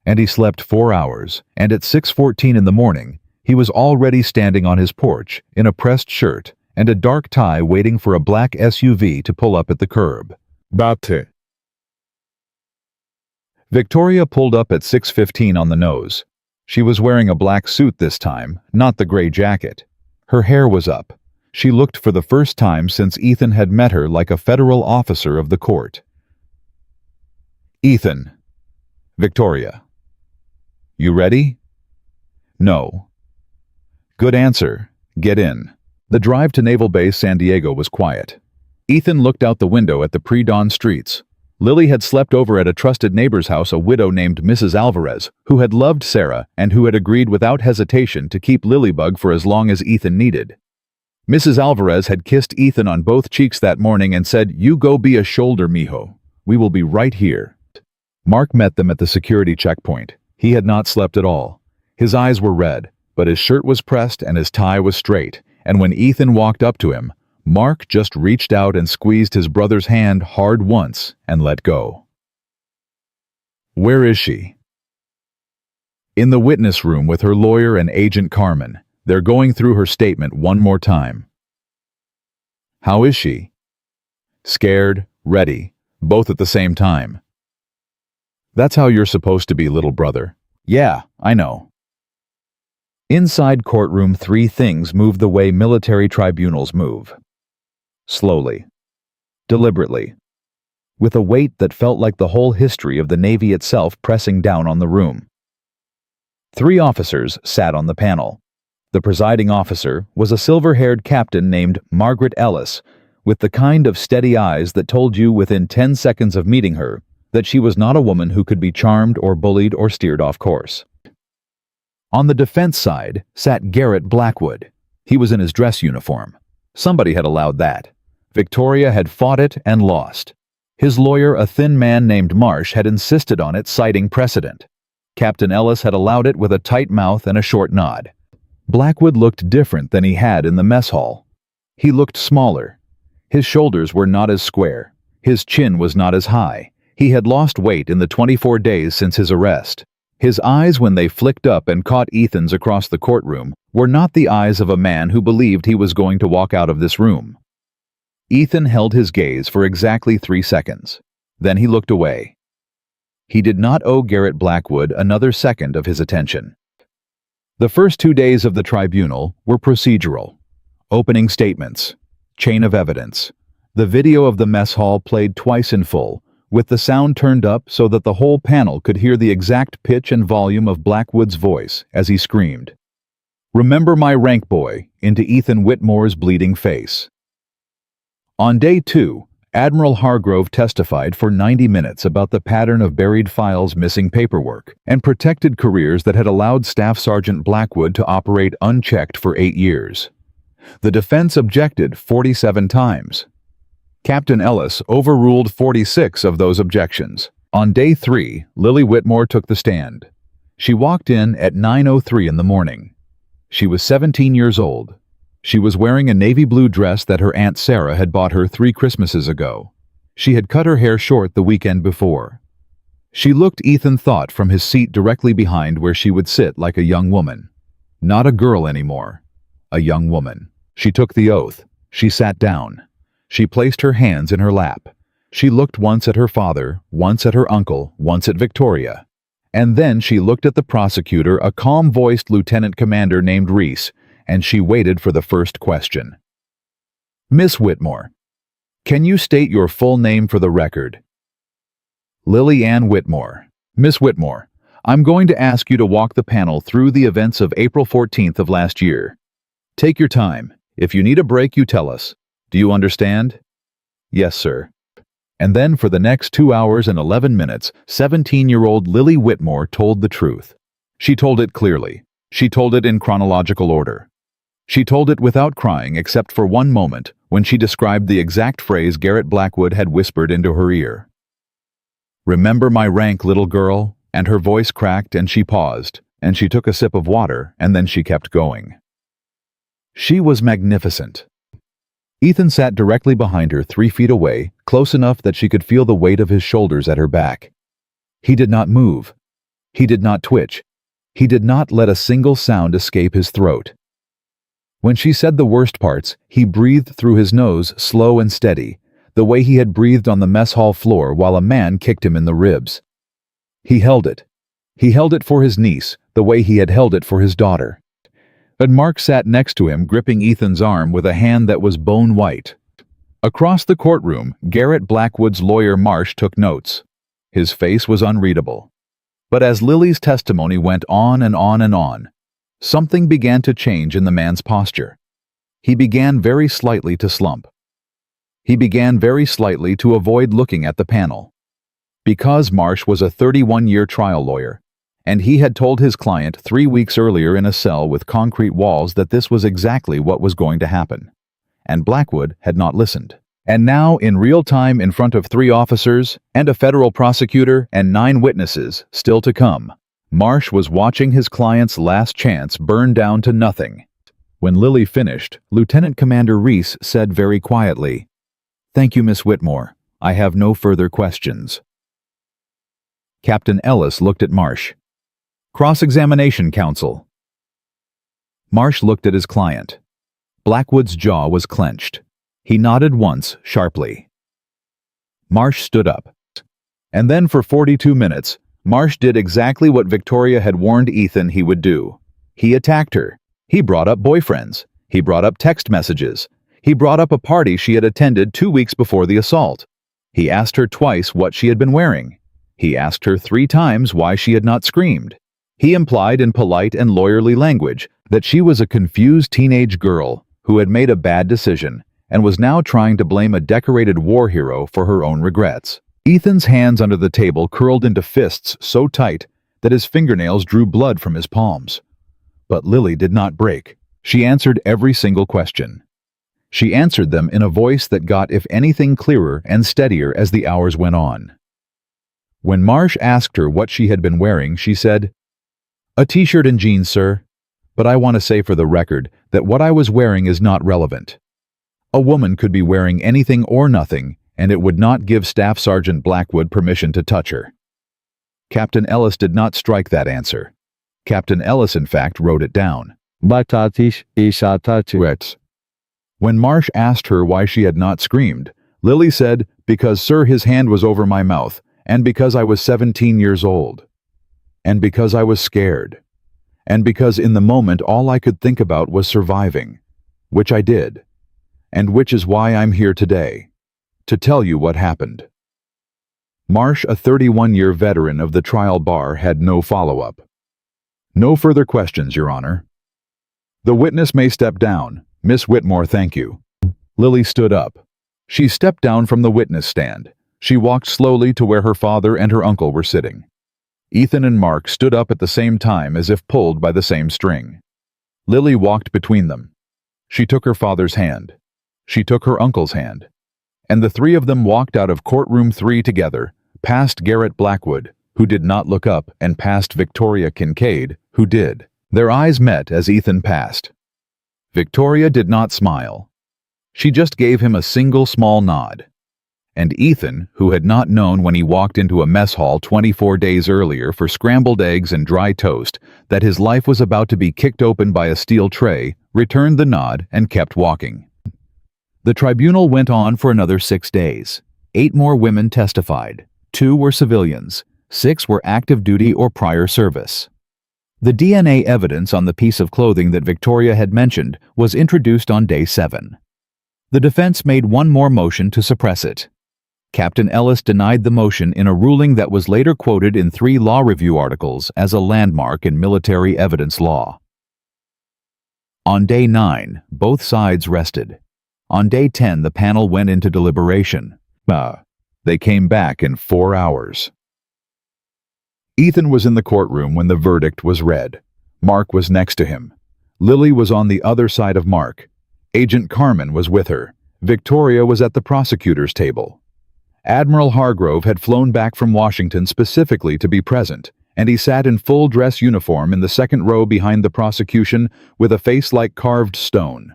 And he slept 4 hours, and at 6:14 in the morning, he was already standing on his porch in a pressed shirt and a dark tie waiting for a black SUV to pull up at the curb. Bate. Victoria pulled up at 6:15 on the nose. She was wearing a black suit this time, not the gray jacket. Her hair was up. She looked for the first time since Ethan had met her like a federal officer of the court. Ethan. Victoria. You ready? No. Good answer. Get in. The drive to Naval Base San Diego was quiet. Ethan looked out the window at the pre-dawn streets. Lily had slept over at a trusted neighbor's house, a widow named Mrs. Alvarez, who had loved Sarah and who had agreed without hesitation to keep Lilybug for as long as Ethan needed. Mrs. Alvarez had kissed Ethan on both cheeks that morning and said, "You go be a shoulder, mijo. We will be right here." Mark met them at the security checkpoint. He had not slept at all. His eyes were red, but his shirt was pressed and his tie was straight, and when Ethan walked up to him, Mark just reached out and squeezed his brother's hand hard once and let go. Where is she? In the witness room with her lawyer and Agent Carmen. They're going through her statement one more time. How is she? Scared, ready, both at the same time. That's how you're supposed to be, little brother. Yeah, I know. Inside courtroom, 3 things move the way military tribunals move. Slowly. Deliberately. With a weight that felt like the whole history of the Navy itself pressing down on the room. 3 officers sat on the panel. The presiding officer was a silver-haired captain named Margaret Ellis, with the kind of steady eyes that told you within 10 seconds of meeting her that she was not a woman who could be charmed or bullied or steered off course. On the defense side sat Garrett Blackwood. He was in his dress uniform. Somebody had allowed that. Victoria had fought it and lost. His lawyer, a thin man named Marsh, had insisted on it, citing precedent. Captain Ellis had allowed it with a tight mouth and a short nod. Blackwood looked different than he had in the mess hall. He looked smaller. His shoulders were not as square. His chin was not as high. He had lost weight in the 24 days since his arrest. His eyes, when they flicked up and caught Ethan's across the courtroom, were not the eyes of a man who believed he was going to walk out of this room. Ethan held his gaze for exactly 3 seconds. Then he looked away. He did not owe Garrett Blackwood another second of his attention. The first 2 days of the tribunal were procedural. Opening statements. Chain of evidence. The video of the mess hall played twice in full, with the sound turned up so that the whole panel could hear the exact pitch and volume of Blackwood's voice as he screamed, "Remember my rank, boy," into Ethan Whitmore's bleeding face. On day 2, Admiral Hargrove testified for 90 minutes about the pattern of buried files, missing paperwork, and protected careers that had allowed Staff Sergeant Blackwood to operate unchecked for 8 years. The defense objected 47 times. Captain Ellis overruled 46 of those objections. On day 3, Lily Whitmore took the stand. She walked in at 9:03 in the morning. She was 17 years old. She was wearing a navy blue dress that her Aunt Sarah had bought her 3 Christmases ago. She had cut her hair short the weekend before. She looked Ethan thought from his seat directly behind where she would sit like a young woman. Not a girl anymore. A young woman. She took the oath. She sat down. She placed her hands in her lap. She looked once at her father, once at her uncle, once at Victoria. And then she looked at the prosecutor, a calm-voiced lieutenant commander named Reese, and she waited for the first question. "Miss Whitmore, can you state your full name for the record?" "Lily Ann Whitmore. Miss Whitmore, I'm going to ask you to walk the panel through the events of April 14th of last year. Take your time. If you need a break, you tell us. Do you understand? Yes, sir. And then for the next 2 hours and 11 minutes, 17-year-old Lily Whitmore told the truth. She told it clearly. She told it in chronological order. She told it without crying except for one moment when she described the exact phrase Garrett Blackwood had whispered into her ear. "Remember my rank, little girl?" And her voice cracked and she paused, and she took a sip of water, and then she kept going. She was magnificent. Ethan sat directly behind her 3 feet away, close enough that she could feel the weight of his shoulders at her back. He did not move. He did not twitch. He did not let a single sound escape his throat. When she said the worst parts, he breathed through his nose, slow and steady, the way he had breathed on the mess hall floor while a man kicked him in the ribs. He held it. He held it for his niece, the way he had held it for his daughter. But Mark sat next to him, gripping Ethan's arm with a hand that was bone white. Across the courtroom, Garrett Blackwood's lawyer Marsh took notes. His face was unreadable. But as Lily's testimony went on and on and on, something began to change in the man's posture. He began very slightly to slump. He began very slightly to avoid looking at the panel. Because Marsh was a 31-year trial lawyer, and he had told his client 3 weeks earlier in a cell with concrete walls that this was exactly what was going to happen. And Blackwood had not listened. And now, in real time in front of 3 officers and a federal prosecutor and 9 witnesses still to come, Marsh was watching his client's last chance burn down to nothing. When Lily finished, Lieutenant Commander Reese said very quietly, "Thank you, Miss Whitmore. I have no further questions." Captain Ellis looked at Marsh. "Cross-examination, counsel." Marsh looked at his client. Blackwood's jaw was clenched. He nodded once, sharply. Marsh stood up. And then for 42 minutes, Marsh did exactly what Victoria had warned Ethan he would do. He attacked her. He brought up boyfriends. He brought up text messages. He brought up a party she had attended 2 weeks before the assault. He asked her twice what she had been wearing. He asked her 3 times why she had not screamed. He implied in polite and lawyerly language that she was a confused teenage girl who had made a bad decision and was now trying to blame a decorated war hero for her own regrets. Ethan's hands under the table curled into fists so tight that his fingernails drew blood from his palms. But Lily did not break. She answered every single question. She answered them in a voice that got, if anything, clearer and steadier as the hours went on. When Marsh asked her what she had been wearing, she said, "A t-shirt and jeans, sir. But I want to say for the record that what I was wearing is not relevant. A woman could be wearing anything or nothing, and it would not give Staff Sergeant Blackwood permission to touch her." Captain Ellis did not strike that answer. Captain Ellis, in fact, wrote it down. When Marsh asked her why she had not screamed, Lily said, "Because, sir, his hand was over my mouth, and because I was 17 years old. And because I was scared. And because in the moment all I could think about was surviving, which I did, and which is why I'm here today, to tell you what happened." Marsh, a 31-year veteran of the trial bar, had no follow-up. "No further questions, Your Honor." "The witness may step down. Miss Whitmore, thank you." Lily stood up. She stepped down from the witness stand. She walked slowly to where her father and her uncle were sitting. Ethan and Mark stood up at the same time as if pulled by the same string. Lily walked between them. She took her father's hand. She took her uncle's hand. And the 3 of them walked out of courtroom 3 together, past Garrett Blackwood, who did not look up, and past Victoria Kincaid, who did. Their eyes met as Ethan passed. Victoria did not smile. She just gave him a single small nod. And Ethan, who had not known when he walked into a mess hall 24 days earlier for scrambled eggs and dry toast that his life was about to be kicked open by a steel tray, returned the nod and kept walking. The tribunal went on for another 6 days. 8 more women testified. 2 were civilians. 6 were active duty or prior service. The DNA evidence on the piece of clothing that Victoria had mentioned was introduced on day 7. The defense made one more motion to suppress it. Captain Ellis denied the motion in a ruling that was later quoted in 3 law review articles as a landmark in military evidence law. On day 9, both sides rested. On day 10, the panel went into deliberation. They came back in 4 hours. Ethan was in the courtroom when the verdict was read. Mark was next to him. Lily was on the other side of Mark. Agent Carmen was with her. Victoria was at the prosecutor's table. Admiral Hargrove had flown back from Washington specifically to be present, and he sat in full dress uniform in the second row behind the prosecution with a face like carved stone.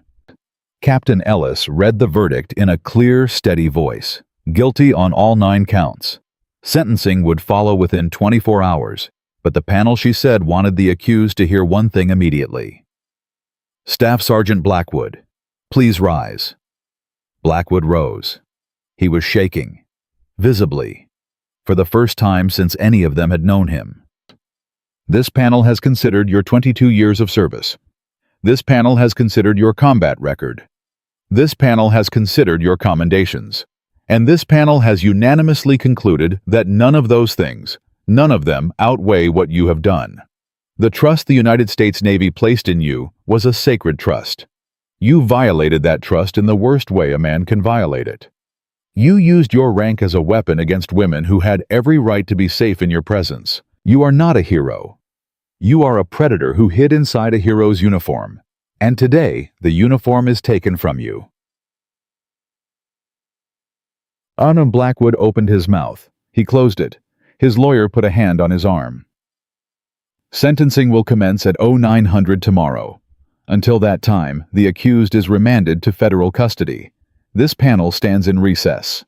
Captain Ellis read the verdict in a clear, steady voice. Guilty on all 9 counts. Sentencing would follow within 24 hours, but the panel, she said, wanted the accused to hear one thing immediately. Staff Sergeant Blackwood, please rise. Blackwood rose. He was shaking, visibly, for the first time since any of them had known him. This panel has considered your 22 years of service. This panel has considered your combat record. This panel has considered your commendations. And this panel has unanimously concluded that none of those things, none of them outweigh what you have done. The trust the United States Navy placed in you was a sacred trust. You violated that trust in the worst way a man can violate it. You used your rank as a weapon against women who had every right to be safe in your presence. You are not a hero. You are a predator who hid inside a hero's uniform. And today, the uniform is taken from you. Anna Blackwood opened his mouth. He closed it. His lawyer put a hand on his arm. Sentencing will commence at 0900 tomorrow. Until that time, the accused is remanded to federal custody. This panel stands in recess.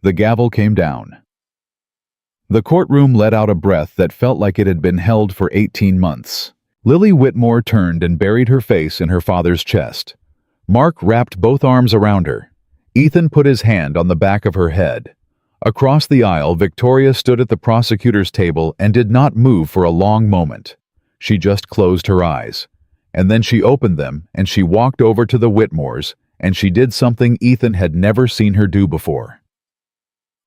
The gavel came down. The courtroom let out a breath that felt like it had been held for 18 months. Lily Whitmore turned and buried her face in her father's chest. Mark wrapped both arms around her. Ethan put his hand on the back of her head. Across the aisle, Victoria stood at the prosecutor's table and did not move for a long moment. She just closed her eyes. And then she opened them and she walked over to the Whitmores, and she did something Ethan had never seen her do before.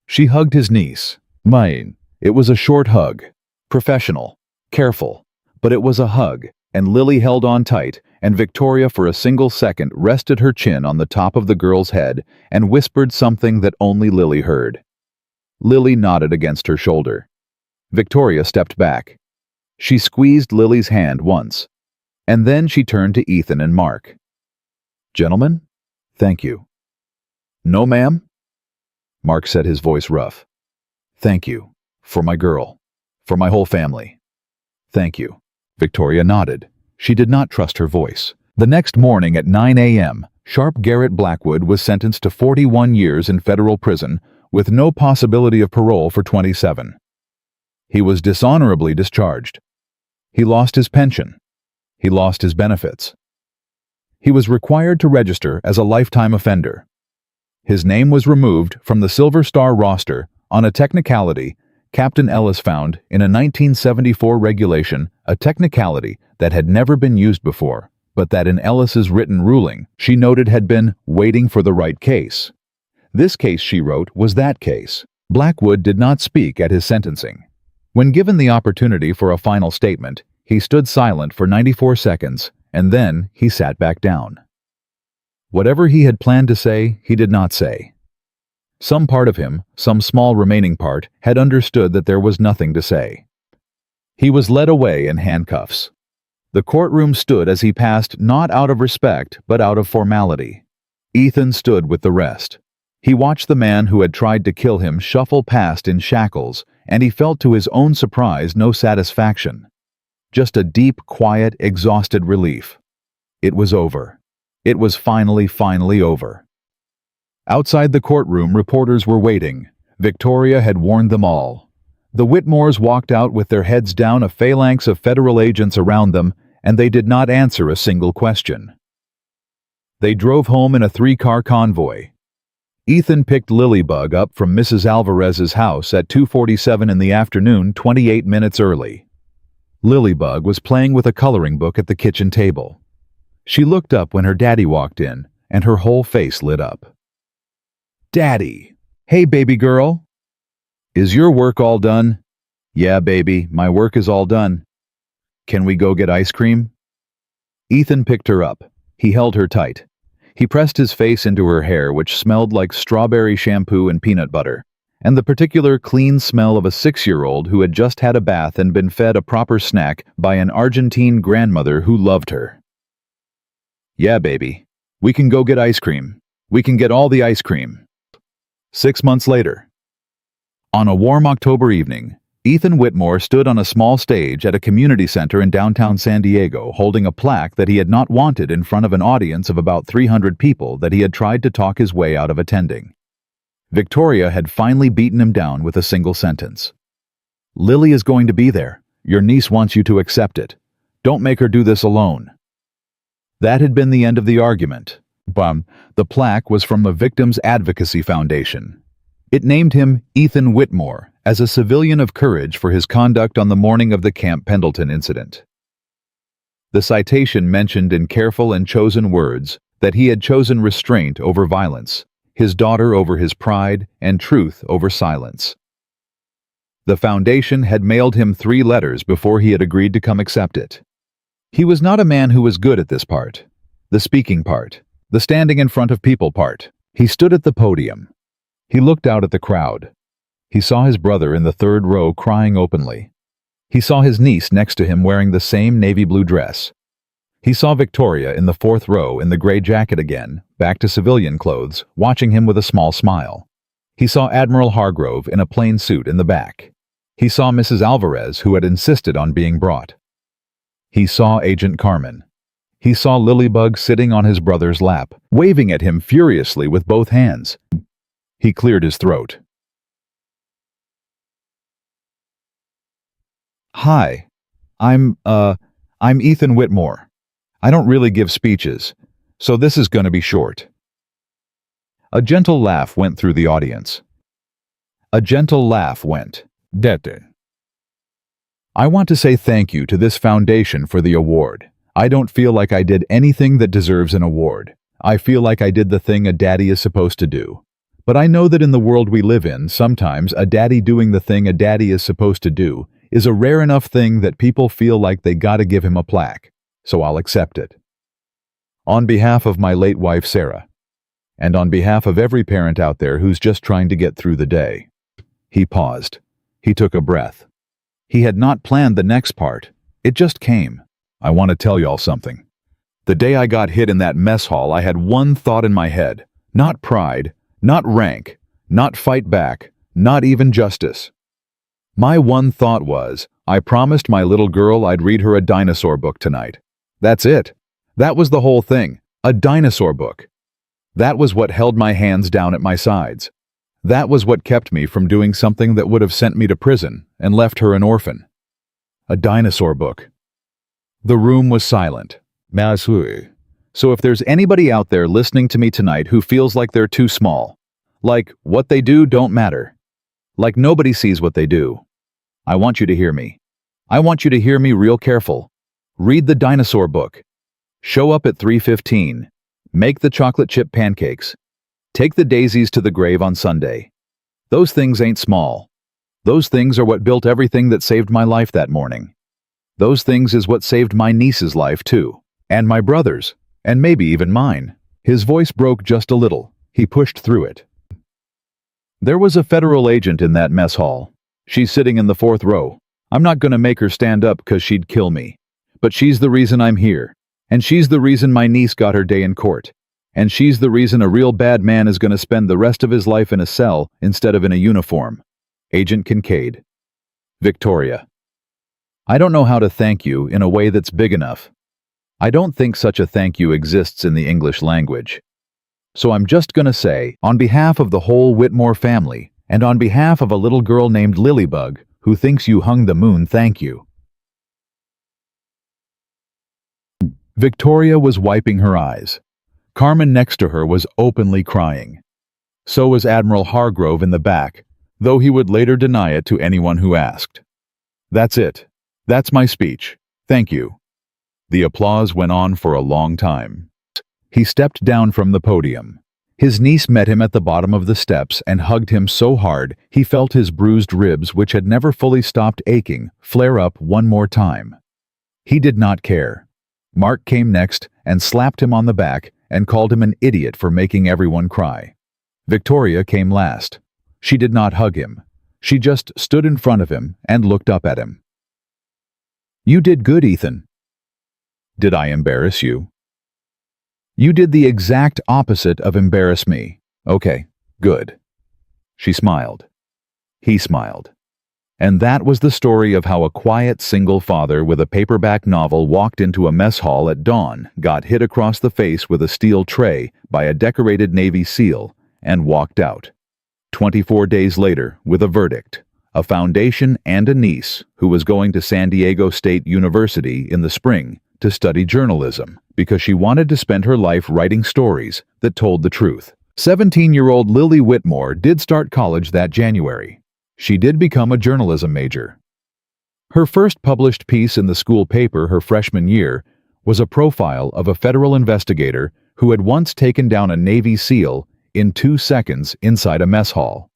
She hugged his niece. Mine. It was a short hug. Professional. Careful. But it was a hug, and Lily held on tight, and Victoria for a single second rested her chin on the top of the girl's head and whispered something that only Lily heard. Lily nodded against her shoulder. Victoria stepped back. She squeezed Lily's hand once, and then she turned to Ethan and Mark. Gentlemen, thank you. No, ma'am? Mark said, his voice rough. Thank you. For my girl. For my whole family. Thank you. Victoria nodded. She did not trust her voice. The next morning at 9 a.m., Sharp Garrett Blackwood was sentenced to 41 years in federal prison with no possibility of parole for 27. He was dishonorably discharged. He lost his pension. He lost his benefits. He was required to register as a lifetime offender. His name was removed from the Silver Star roster on a technicality Captain Ellis found in a 1974 regulation, a technicality that had never been used before, but that in Ellis's written ruling, she noted had been waiting for the right case. This case, she wrote, was that case. Blackwood did not speak at his sentencing. When given the opportunity for a final statement, he stood silent for 94 seconds, and then he sat back down. Whatever he had planned to say, he did not say. Some part of him, some small remaining part, had understood that there was nothing to say. He was led away in handcuffs. The courtroom stood as he passed, not out of respect, but out of formality. Ethan stood with the rest. He watched the man who had tried to kill him shuffle past in shackles, and he felt to his own surprise no satisfaction. Just a deep, quiet, exhausted relief. It was over. It was finally over. Outside the courtroom, reporters were waiting. Victoria had warned them all. The Whitmores walked out with their heads down, a phalanx of federal agents around them, and they did not answer a single question. They drove home in a 3-car convoy. Ethan picked Lilybug up from Mrs. Alvarez's house at 2:47 in the afternoon, 28 minutes early. Lilybug was playing with a coloring book at the kitchen table. She looked up when her daddy walked in, and her whole face lit up. "Daddy!" Hey, baby girl. Is your work all done? Yeah, baby, my work is all done. Can we go get ice cream? Ethan picked her up. He held her tight. He pressed his face into her hair, which smelled like strawberry shampoo and peanut butter, and the particular clean smell of a 6-year-old who had just had a bath and been fed a proper snack by an Argentine grandmother who loved her. Yeah, baby. We can go get ice cream. We can get all the ice cream. 6 months later. On a warm October evening, Ethan Whitmore stood on a small stage at a community center in downtown San Diego holding a plaque that he had not wanted in front of an audience of about 300 people that he had tried to talk his way out of attending. Victoria had finally beaten him down with a single sentence. Lily is going to be there. Your niece wants you to accept it. Don't make her do this alone. That had been the end of the argument. The plaque was from the Victims Advocacy Foundation. It named him Ethan Whitmore as a civilian of courage for his conduct on the morning of the Camp Pendleton incident. The citation mentioned in careful and chosen words that he had chosen restraint over violence, his daughter over his pride, and truth over silence. The foundation had mailed him 3 letters before he had agreed to come accept it. He was not a man who was good at this part, the speaking part, the standing in front of people part. He stood at the podium. He looked out at the crowd. He saw his brother in the 3rd row crying openly. He saw his niece next to him wearing the same navy blue dress. He saw Victoria in the 4th row in the gray jacket again, back to civilian clothes, watching him with a small smile. He saw Admiral Hargrove in a plain suit in the back. He saw Mrs. Alvarez, who had insisted on being brought. He saw Agent Carmen. He saw Lilybug sitting on his brother's lap, waving at him furiously with both hands. He cleared his throat. Hi, I'm Ethan Whitmore. I don't really give speeches, so this is going to be short. A gentle laugh went through the audience. A gentle laugh went. Dete. I want to say thank you to this foundation for the award. I don't feel like I did anything that deserves an award. I feel like I did the thing a daddy is supposed to do. But I know that in the world we live in, sometimes a daddy doing the thing a daddy is supposed to do is a rare enough thing that people feel like they gotta give him a plaque, so I'll accept it. On behalf of my late wife Sarah, and on behalf of every parent out there who's just trying to get through the day. He paused. He took a breath. He had not planned the next part. It just came. I want to tell y'all something. The day I got hit in that mess hall, I had one thought in my head. Not pride, not rank, not fight back, not even justice. My one thought was, I promised my little girl I'd read her a dinosaur book tonight. That's it. That was the whole thing. A dinosaur book. That was what held my hands down at my sides. That was what kept me from doing something that would have sent me to prison and left her an orphan. A dinosaur book. The room was silent. So if there's anybody out there listening to me tonight who feels like they're too small, like what they do don't matter, like nobody sees what they do, I want you to hear me. I want you to hear me real careful. Read the dinosaur book. Show up at 3:15. Make the chocolate chip pancakes. Take the daisies to the grave on Sunday. Those things ain't small. Those things are what built everything that saved my life that morning. Those things is what saved my niece's life too, and my brother's, and maybe even mine. His voice broke just a little. He pushed through it. There was a federal agent in that mess hall. She's sitting in the 4th row. I'm not gonna make her stand up 'cause she'd kill me. But she's the reason I'm here. And she's the reason my niece got her day in court. And she's the reason a real bad man is gonna spend the rest of his life in a cell instead of in a uniform. Agent Kincaid. Victoria. I don't know how to thank you in a way that's big enough. I don't think such a thank you exists in the English language. So I'm just gonna say, on behalf of the whole Whitmore family, and on behalf of a little girl named Lilybug, who thinks you hung the moon, thank you. Victoria was wiping her eyes. Carmen next to her was openly crying. So was Admiral Hargrove in the back, though he would later deny it to anyone who asked. That's it. That's my speech. Thank you. The applause went on for a long time. He stepped down from the podium. His niece met him at the bottom of the steps and hugged him so hard he felt his bruised ribs, which had never fully stopped aching, flare up one more time. He did not care. Mark came next and slapped him on the back and called him an idiot for making everyone cry. Victoria came last. She did not hug him. She just stood in front of him and looked up at him. "You did good, Ethan." "Did I embarrass you?" "You did the exact opposite of embarrass me." "Okay, good." She smiled. He smiled. And that was the story of how a quiet single father with a paperback novel walked into a mess hall at dawn, got hit across the face with a steel tray by a decorated Navy SEAL, and walked out. 24 days later, with a verdict, a foundation and a niece who was going to San Diego State University in the spring to study journalism because she wanted to spend her life writing stories that told the truth. 17-year-old Lily Whitmore did start college that January. She did become a journalism major. Her first published piece in the school paper her freshman year was a profile of a federal investigator who had once taken down a Navy SEAL in 2 seconds inside a mess hall.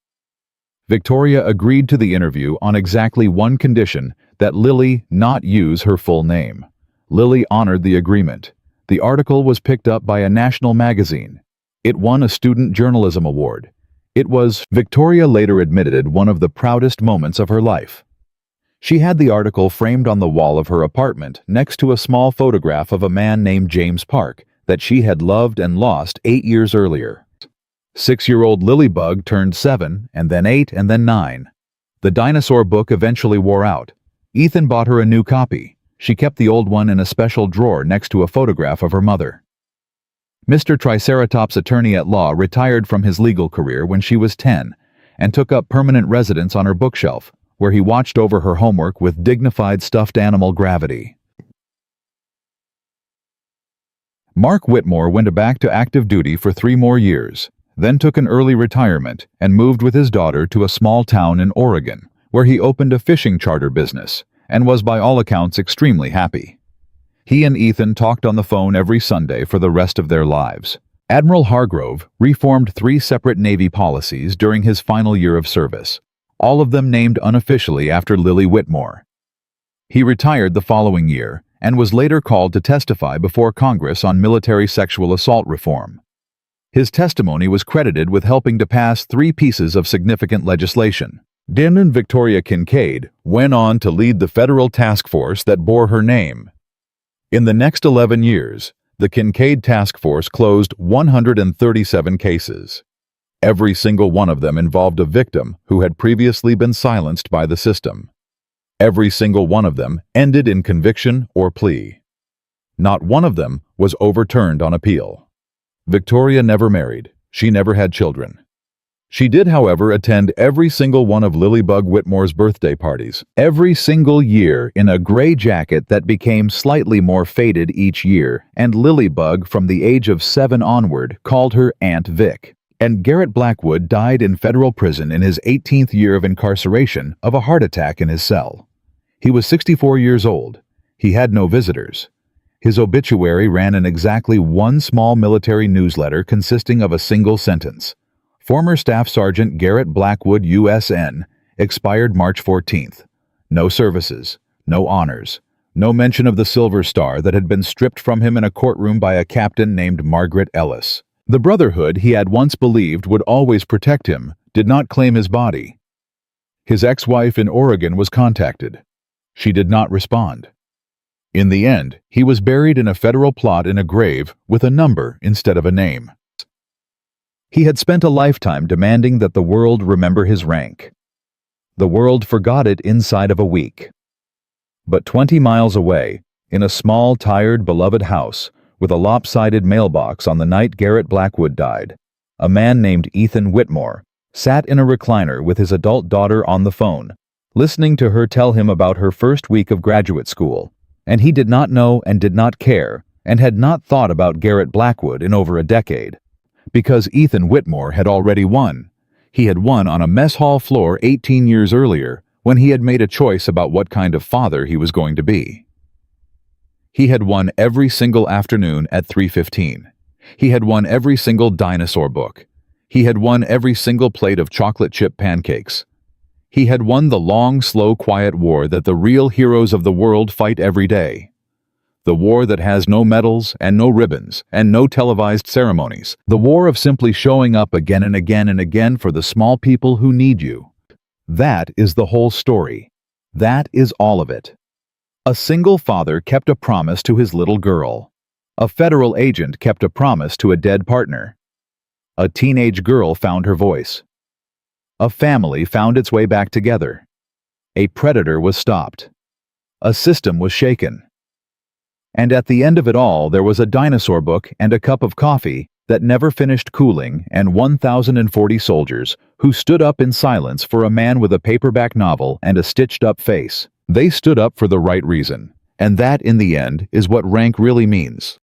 Victoria agreed to the interview on exactly one condition: that Lily not use her full name. Lily honored the agreement. The article was picked up by a national magazine. It won a student journalism award. It was, Victoria later admitted, one of the proudest moments of her life. She had the article framed on the wall of her apartment next to a small photograph of a man named James Park that she had loved and lost 8 years earlier. 6-year-old Lilybug turned 7, and then 8, and then 9. The dinosaur book eventually wore out. Ethan bought her a new copy. She kept the old one in a special drawer next to a photograph of her mother. Mr. Triceratops attorney-at-law retired from his legal career when she was 10 and took up permanent residence on her bookshelf, where he watched over her homework with dignified stuffed animal gravity. Mark Whitmore went back to active duty for 3 more years, then took an early retirement and moved with his daughter to a small town in Oregon, where he opened a fishing charter business and was by all accounts extremely happy. He and Ethan talked on the phone every Sunday for the rest of their lives. Admiral Hargrove reformed 3 separate Navy policies during his final year of service, all of them named unofficially after Lily Whitmore. He retired the following year and was later called to testify before Congress on military sexual assault reform. His testimony was credited with helping to pass 3 pieces of significant legislation. Dan and Victoria Kincaid went on to lead the federal task force that bore her name. In the next 11 years, the Kincaid Task Force closed 137 cases. Every single one of them involved a victim who had previously been silenced by the system. Every single one of them ended in conviction or plea. Not one of them was overturned on appeal. Victoria never married. She never had children. She did, however, attend every single one of Lilybug Whitmore's birthday parties, every single year, in a gray jacket that became slightly more faded each year, and Lilybug, from the age of 7 onward, called her Aunt Vic. And Garrett Blackwood died in federal prison in his 18th year of incarceration of a heart attack in his cell. He was 64 years old. He had no visitors. His obituary ran in exactly one small military newsletter consisting of a single sentence. Former Staff Sergeant Garrett Blackwood, USN, expired March 14th. No services, no honors, no mention of the Silver Star that had been stripped from him in a courtroom by a captain named Margaret Ellis. The Brotherhood he had once believed would always protect him did not claim his body. His ex-wife in Oregon was contacted. She did not respond. In the end, he was buried in a federal plot in a grave with a number instead of a name. He had spent a lifetime demanding that the world remember his rank. The world forgot it inside of a week. But 20 miles away, in a small, tired, beloved house with a lopsided mailbox on the night Garrett Blackwood died, a man named Ethan Whitmore sat in a recliner with his adult daughter on the phone, listening to her tell him about her first week of graduate school, and he did not know and did not care and had not thought about Garrett Blackwood in over a decade. Because Ethan Whitmore had already won. He had won on a mess hall floor 18 years earlier when he had made a choice about what kind of father he was going to be. He had won every single afternoon at 3:15. He had won every single dinosaur book. He had won every single plate of chocolate chip pancakes. He had won the long, slow, quiet war that the real heroes of the world fight every day. The war that has no medals and no ribbons and no televised ceremonies. The war of simply showing up again and again and again for the small people who need you. That is the whole story. That is all of it. A single father kept a promise to his little girl. A federal agent kept a promise to a dead partner. A teenage girl found her voice. A family found its way back together. A predator was stopped. A system was shaken. And at the end of it all, there was a dinosaur book and a cup of coffee that never finished cooling, and 1,040 soldiers who stood up in silence for a man with a paperback novel and a stitched-up face. They stood up for the right reason, and that, in the end, is what rank really means.